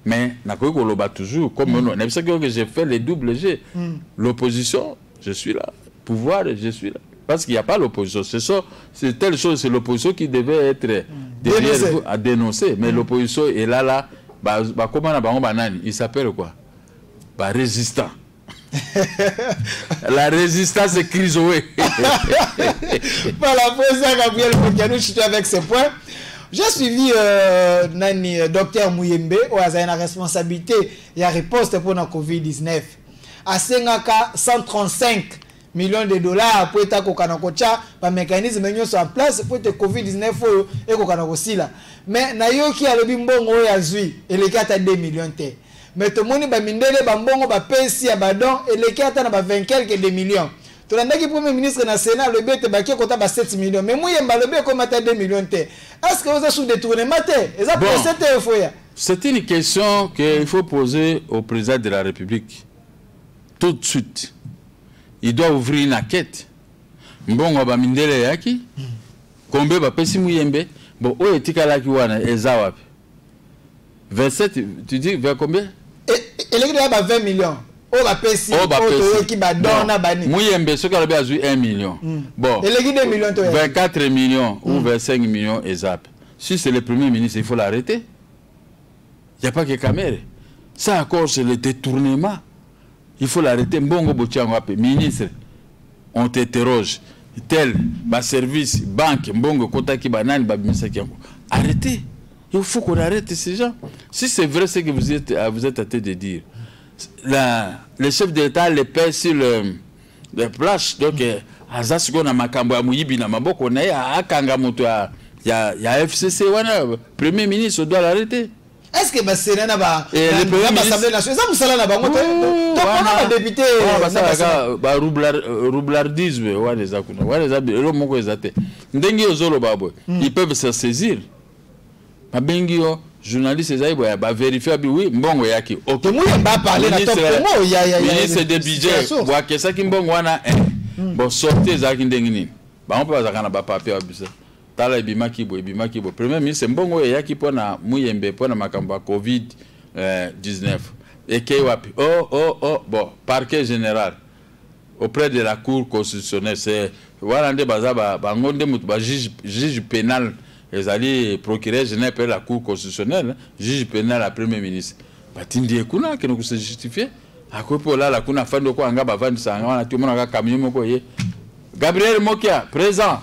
Speaker 2: Mais na loba toujours comme on a que j'ai fait les doubles G. L'opposition, je suis là. Pouvoir, je suis là. Parce qu'il n'y a pas l'opposition. C'est telle chose, c'est l'opposition qui devait être derrière vous à dénoncer. Mais l'opposition est là. Comment il s'appelle quoi? Résistant. La résistance est Crisoé.
Speaker 1: Voilà, président Gabriel Mokianou, je suis avec ce point. J'ai suivi Dr Muyembe, où il a une responsabilité, il y a riposte pour la COVID-19. À 135 millions de dollars pour être kokanakocha, par mécanisme mis en place pour être COVID-19 et kokanakosi. Mais nayo qui a le bimbongo ya zui, et les 4 à 2 millions de. Mais tout le monde ba mindele ba mbongo ba pesi ya badon et les 4 na ba 20 quelques de millions. Tout le monde premier ministre national le bet ba ki kota ba 7 millions. Mais Muyemba le bet comme 2 millions de. Est-ce que vous avez sous détournement?
Speaker 2: C'est une question qu'il faut poser au président de la République. Tout de suite. Il doit ouvrir une enquête. Mbongo ba mindele yaki. Combien ba pesi Muyembe? Bon, où est-il qui wana ezawapi? 27, tu dis vers combien?
Speaker 1: Et les gars 20 millions. Oh ba pesi. Qui ba donna bani.
Speaker 2: Muyembe ce qu'elle a besoin 1 million. Bon.
Speaker 1: Et les gars 2 millions
Speaker 2: 24 millions ou 25 millions ezap. Si c'est le premier ministre, il faut l'arrêter. Il n'y a pas que caméra. Ça encore c'est le détournement. Il faut l'arrêter. Mbongo Botiango ministre. On t'interroge. Tel, ba service, banque, mbongo kota ki banane, ba bimisa kiango. Arrêtez. Il faut qu'on arrête ces gens. Si c'est vrai ce que vous êtes en train de dire, le chef d'État les paie sur les plages. Donc, Azasgo na makambo ya muyibi na maboko na ya akanga moto ya FCC wana premier ministre doit l'arrêter.
Speaker 1: Est-ce que Bassena na ba l'Assemblée nationale ça musala na bango to député
Speaker 2: ba roublardisme wana za kuna wana za elo moko ezate ndengi ozolo babo ils peuvent se saisir. Abengio journaliste ezai ba vérifier oui mbongo yaki
Speaker 1: OK Muyemba parler na top mo ya
Speaker 2: ministre de budget wa kesa ki mbongo wana bon sortir za ki ndengi nini ba on peut bazaka ba papier abisa tala ebimaki bo premier ministre mbongo yaki pona Muyembe pona makambo ya Covid 19 et que wapi bon parquet général auprès de la cour constitutionnelle c'est voilà nde bazaba ba ngonde mutu ba juge pénal. Les alliés procureur général de la Cour constitutionnelle, juge pénal à Premier ministre. Batindi ekuna qui nous se justifier. À quoi pour là la kuna fin de quoi anga bavandi sanga tout le monde a camion moko ye. Gabriel Mokia présent.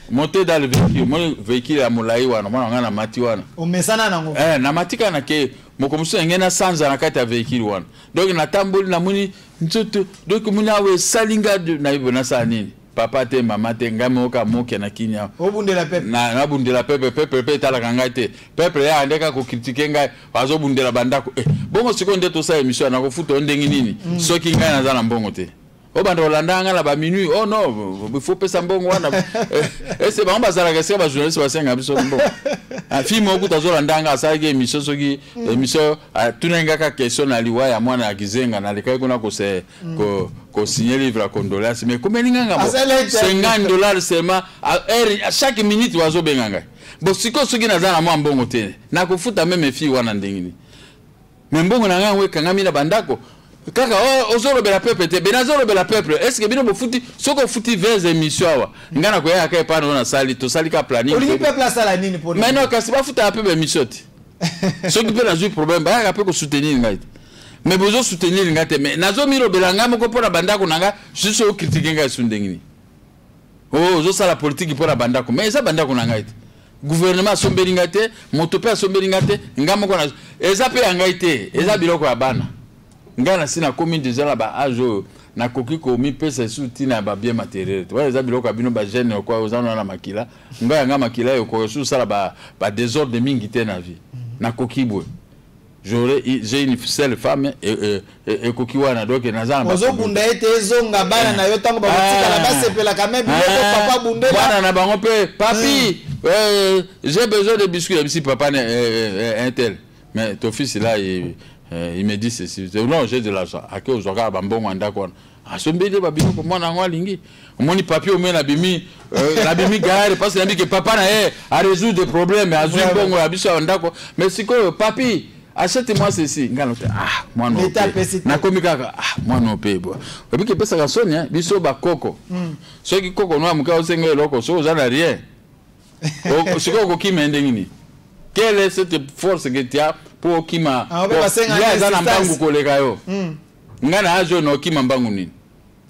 Speaker 2: Monter dans le véhicule, mon véhicule à Moulaï wana, mon ngana mati wana.
Speaker 1: O mesana nango.
Speaker 2: Na matika na ke mokomuso ngena sanza na kati ya véhicule wana. Donc na tamboli na muni ntutu donc muna we salinga na ibona sa nini. Papa te maman te ngamo ka moke na kinya
Speaker 1: obundela pepe
Speaker 2: na bundela pepe tala kangate pepe ya andeka ko critiquer ngai bazo bundela bandako bongo sikonde to sa émission na ko futo ndengi nini soki ngai na zana mbongo te o bando landanga la ba minuit oh non il faut pesa mbongo wana c'est ba mbazala ka se ba journaliste ba senga biso mbongo film oku tazo landanga sa ke émission soki émission tunenga ka question na liwa ya mwana akizenga na lekai kuna ko se ko signer livre à condoléances mais combien nganga $50 seulement à chaque minute wazo benganga bon siko soki na zana mwa mbongo te na ko futa même fille wana ndengini mais mbongo na nganga we kangami na bandako kaka ozolo bela peuple te benazolo bela peuple est-ce que bino bo futi soko futi 20 émissions awa ngana ko ya ka pa na sali to sali ka planning
Speaker 1: oli peuple sala nini pour
Speaker 2: mais non kasi ba futa peuple émission te soki pe na ju problème ba ka pe ko soutenir ngai mais besoin soutenir ngate mais nazo miro belanga moko pona bandako nanga juste au critiquer ngai sundengini zo sala politique pona bandako mais ça bandako nanga ite gouvernement sombeli ngate motope sombeli ngate ngamo ko na eza pe ngai te eza biloko ya bana ngana sina komi déjà là ba ajo na koki ko mi pesa soutina ba bien matériel tu vois eza biloko ya bino ba jeune ko ozana na makila ngaya makila yo ko sous sala ba désordre mingi te na vie na koki boy. J'ai une seule femme et kokiwana donc nazana
Speaker 1: ozo bunda ete ezonga bana na yo tango ba mutika la base pela quand même papa bundela
Speaker 2: bana na bango pe papi j'ai besoin de biscuits, même si papa est un tel. Mais ton fils là, il me dit ceci. Non, j'ai de l'argent. À qui aujourd'hui, bambon, anda quoi. Ah, son bébé, babino, pour moi, n'a lingi. Mon papier, au moins, la bimi gare, parce qu'il a dit que papa a résoudre des problèmes, a résoudre bon, a bicho, anda quoi. Mais c'est que, papi, achète-moi ceci. Ah, moi non. Na komika, ah, moi non paye. Et puis, que pesa la sonne, hein, bicho, ba coco. Ceux qui coco, nous, amuka, au sengue, loco, so, ça n'a rien. C'est quoi qui m'a dit? Quelle est cette force que tu as pour qui m'a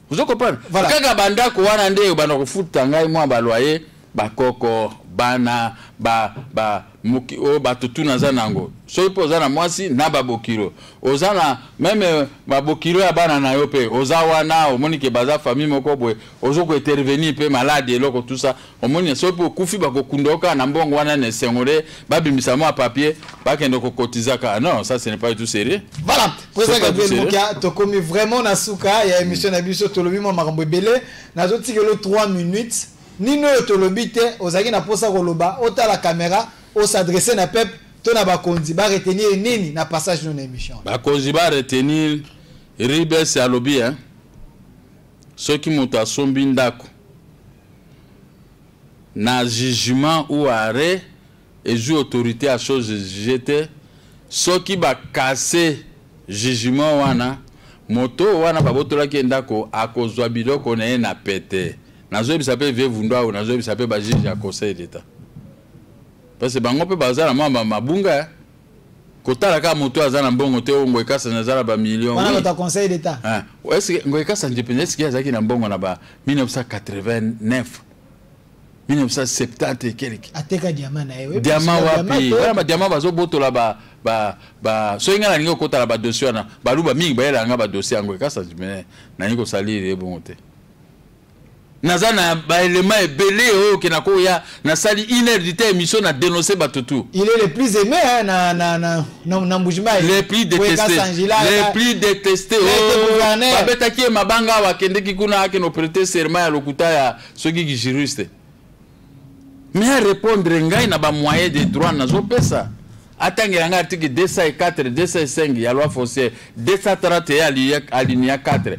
Speaker 2: vous comprenez? Kaka banda ko wana nde bana ko futa ngai mwa ba loyer ba koko bana ba muki o ba tutuna zanango so ipo zana mwasi na ba bokiro ozana même ba bokiro ya bana na yo pe ozawa na omoni ke baza famille moko boy ozoko intervenir pe malade eloko tout ça omoni so ipo kufi ba ko kundoka na mbongo wana ne sengore ba bimisa mwa papier ba kende ko kotizaka. Non, ça ce n'est pas du tout sérieux.
Speaker 1: Voilà, président Gabriel Moukia to komi vraiment na suka ya émission na biso tolobi mo makambo ebele na zo tikelo 3 minutes nino tolobi te ozaki na posa koloba ota la caméra o s'adresser na peuple to na bakonzi ba retenir nini na passage de l'émission.
Speaker 2: Bakonzi ba retenir ribes ya lobby hein. Ceux qui montent à sombi ndako na jugement ou arrêt et joue autorité à chose jeté ceux qui ba casser jugement wana moto wana babotola ki ndako akozwa biloko na ye na pété nazo bi s'appelle vieux vundwa ou nazo bi s'appelle ba juge à conseil d'état parce que bango pe bazala mamba mabunga kotala ka moto azana mbongo te ongo ekasa nazala ba millions
Speaker 1: wana ba conseil d'état
Speaker 2: ah est-ce que ngo ekasa indépendance qui azaki na mbongo na ba 1989 1970 et quelques
Speaker 1: ateka diamant na yewe
Speaker 2: diamant wapi wana ba diamant bazo botola ba so inga ningo kotala ba dossier na baluba mingi ba yela nga ba dossier ngo ekasa jimene na niko salire bongo te nazana ba élément ebelé o kenako ya na sali inédité émission na dénoncer batutu.
Speaker 1: Il est le plus aimé hein, na Mbujima.
Speaker 2: Les plus détestés. Les plus détestés. Babetaki mabanga wa kendeki kuna ake no prêter serment ya lokuta ya soki ki juriste. Mais répondre ngai na ba moyen de droit nazo pesa. Atangela nga article 204 205 ya loi foncière 231 alinéa 4.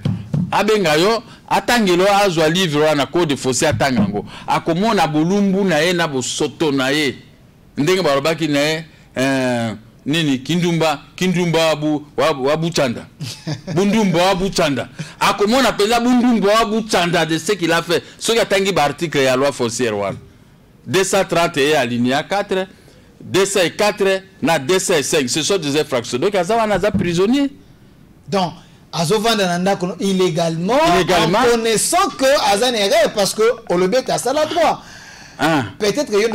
Speaker 2: Abenga yo atangelo azwa livre wana code fossé atangango akomona bulumbu na ye na bosoto na ye ndenge barobaki na ye nini kindumba wabu chanda bundumba wabu chanda akomona peza bundumba wabu chanda de ce qu'il a fait ce qui atangi ba article ya loi foncière wana 231 alinéa 4 204 na 205 ce sont des infractions donc azawa na za prisonnier
Speaker 1: donc Azovanda Nandako illégalement en connaissant que Azan erreur parce que Olobet a ça la droit. Peut-être que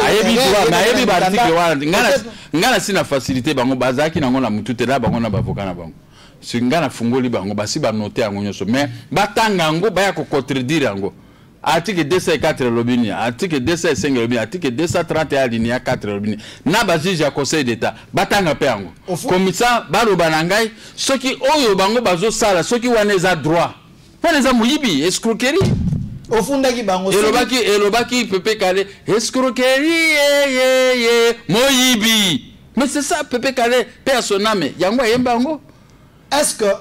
Speaker 1: ngana sina facilité bango bazaki nango na mututé là bango na bavoka na bango. Singana fungoli bango basi ba noter yango nyoso mais batanga ngo baya ko contredire yango. Article 204 lobini, article 205 lobini, article 231 alinéa 4 lobini. Na baziji ya conseil d'état, batanga pe yango. Comme ça, balo banangai, ceux qui oyo bango bazo sala, ceux qui waneza droit. Waneza muyibi, escroquerie. Au fond d'aki bango.
Speaker 2: Elobaki pepe kale, escroquerie, moyibi. Mais c'est ça, pepe kale, personname, yango yembango.
Speaker 1: Est-ce que,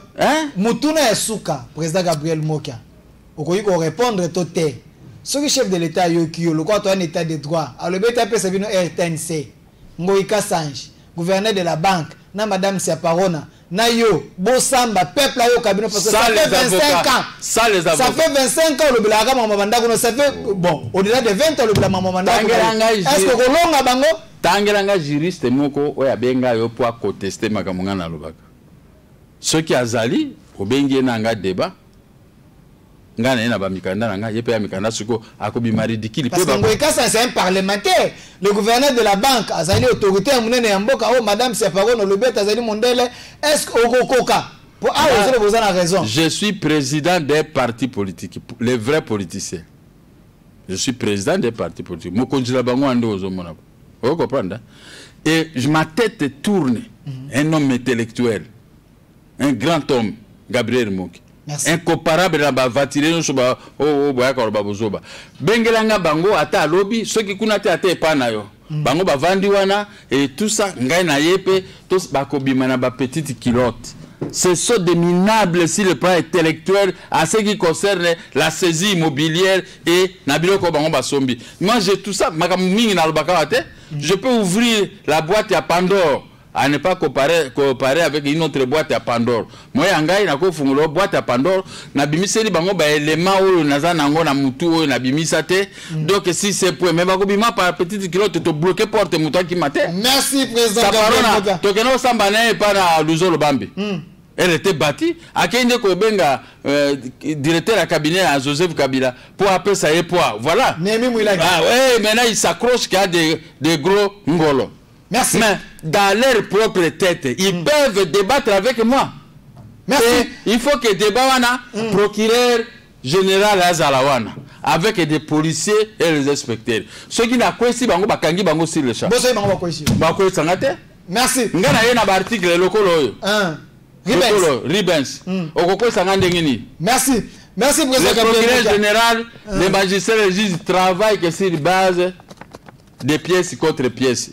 Speaker 1: Mutuna Esuka, président Gabriel Moukia, okoki ko répondre toté ce que chef de l'état yokio le quoi toi un état de droit alors beta pe sabino RTNC Ngoïka Sange gouverneur de la banque na madame Siaparona na yo bosamba peuple yo kabino parce que ça fait 25 ans
Speaker 2: ça les avocats
Speaker 1: ça fait 25 ans le bilaka mama banda ko ça fait bon au-delà de 20 ans le bilaka mama banda est-ce que kolonga bango
Speaker 2: tangelanga juriste moko oya benga yo pour contester makamunga na lobaka ceux qui azali obengi na nga débat ngana na ba mikanda nga yepe ya mikanda suko akobima ridicule
Speaker 1: parce que Ngoïka c'est un parlementaire le gouverneur de la banque azali autorité ya munene ya mboka oh madame Separon le bet azali mondele est-ce okokoka pour vous avez raison
Speaker 2: je suis président des partis politiques les vrais politiciens je suis président des partis politiques mokonjila bango ando ozomona vous comprenez et ma tête tourne un homme intellectuel un grand homme Gabriel Moukia incomparable na ba vatire no soba o boya ka ba bozoba bengelanga bango ata lobby soki kuna te ata epana yo bango ba vandi wana et tout ça ngai na yepe tous ba kobima na ba petite culotte. Ce sont des minables sur le plan intellectuel à ce qui concerne la saisie immobilière et Nabilo Kobango Basombi. Moi j'ai tout ça, je peux ouvrir la boîte à Pandore à ne pas comparer avec une autre boîte à Pandore. Moi yangai na ko fungulo boîte à Pandore na bimiseli bango ba élément o naza nango na mutu o na bimisa te. Donc si c'est pour mais ba ko bima par petite culotte te bloquer porte mutu qui maté.
Speaker 1: Merci président Gabriel.
Speaker 2: To keno samba na pa na Luzolo Bambi. Elle était bâtie à Kende Kobenga directeur à cabinet à Joseph Kabila pour appeler ça et poids. Voilà. Ah ouais, maintenant il s'accroche qu'il y a des gros ngolo.
Speaker 1: Merci.
Speaker 2: Mais dans leur propre tête, ils peuvent débattre avec moi.
Speaker 1: Merci.
Speaker 2: Et il faut que débat procureur général Azalawana avec des policiers et les inspecteurs. Ceux qui n'ont pas ici, bango bakangi bango sur le champ.
Speaker 1: Merci.
Speaker 2: Ngana yena ba article lokolo. Ribens.
Speaker 1: Merci. Merci, président.
Speaker 2: Le procureur général, les magistrats, les juges travaillent que sur base des pièces contre pièces.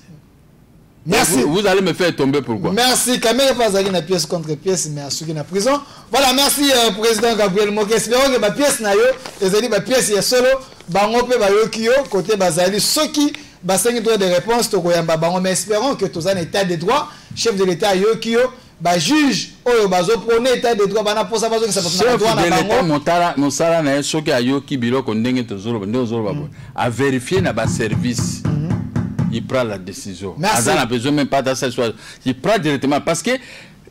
Speaker 1: Merci.
Speaker 2: Vous allez me faire tomber pourquoi?
Speaker 1: Merci. Kamere Fazali na pièce contre pièce, mais à ceux qui na prison. Voilà, merci président Gabriel Moké. Espérons que ma pièce na yo, ezali ba pièce ya solo, bango pe ba yo kiyo côté bazali ceux qui basengi droit de réponse to koyamba bango, mais espérons que tous en état de droit, chef de l'état yo kiyo ba juge oyo bazo prôner état de droit bana posa bazo que ça peut droit na bango
Speaker 2: mosala na soki ayoki biloko ndenge tozolo ndozolo babo a vérifier na ba service. Il prend la décision.
Speaker 1: Merci.
Speaker 2: Il n'a besoin même pas d'asseoir. Il prend directement parce que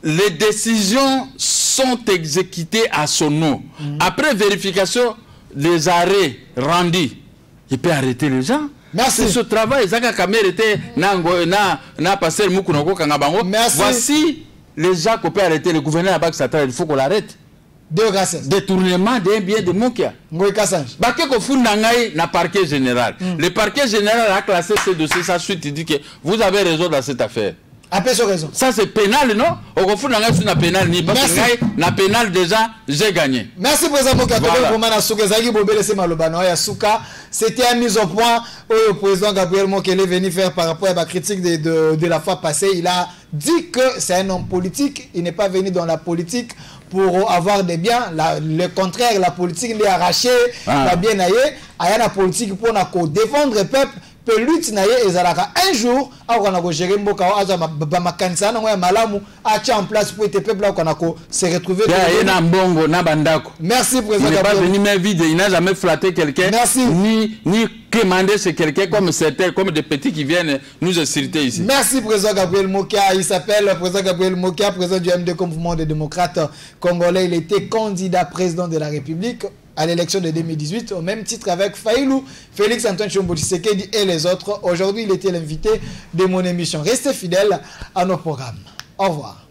Speaker 2: les décisions sont exécutées à son nom. Après vérification des arrêts rendus, il peut arrêter les gens.
Speaker 1: Merci.
Speaker 2: C'est ce travail. Voici les gens qu'on peut arrêter. Le gouverneur il faut qu'on l'arrête. Détournement d'un bien de Mokia. Na parquet général. Le parquet général a classé ce dossier, sa suite, il dit que vous avez raison dans cette affaire.
Speaker 1: Raison.
Speaker 2: Ça c'est pénal, non? Au fond, na pénal ni parce que na pénal déjà j'ai gagné.
Speaker 1: Merci président Mokia. C'était une mise au point où le président Gabriel Mokia est venu faire par rapport à la critique de la fois passée. Il a dit que c'est un homme politique. Il n'est pas venu dans la politique pour avoir des biens. Le contraire, la politique est arrachée, la bien aillée. Il y a la politique pour défendre le peuple. Un jour, en place pour se retrouver. Merci président.
Speaker 2: Il n'est pas venu même vide, il n'a jamais flatté quelqu'un. Ni commander chez quelqu'un comme des petits qui viennent nous insulter ici.
Speaker 1: Merci président Gabriel Mokia. Il s'appelle président Gabriel Mokia, président du MD Mouvement des démocrates congolais. Il était candidat président de la République à l'élection de 2018 au même titre avec Faïlou, Félix Antoine Tshombo Tshisekedi et les autres. Aujourd'hui, il était l'invité de mon émission. Restez fidèles à nos programmes. Au revoir.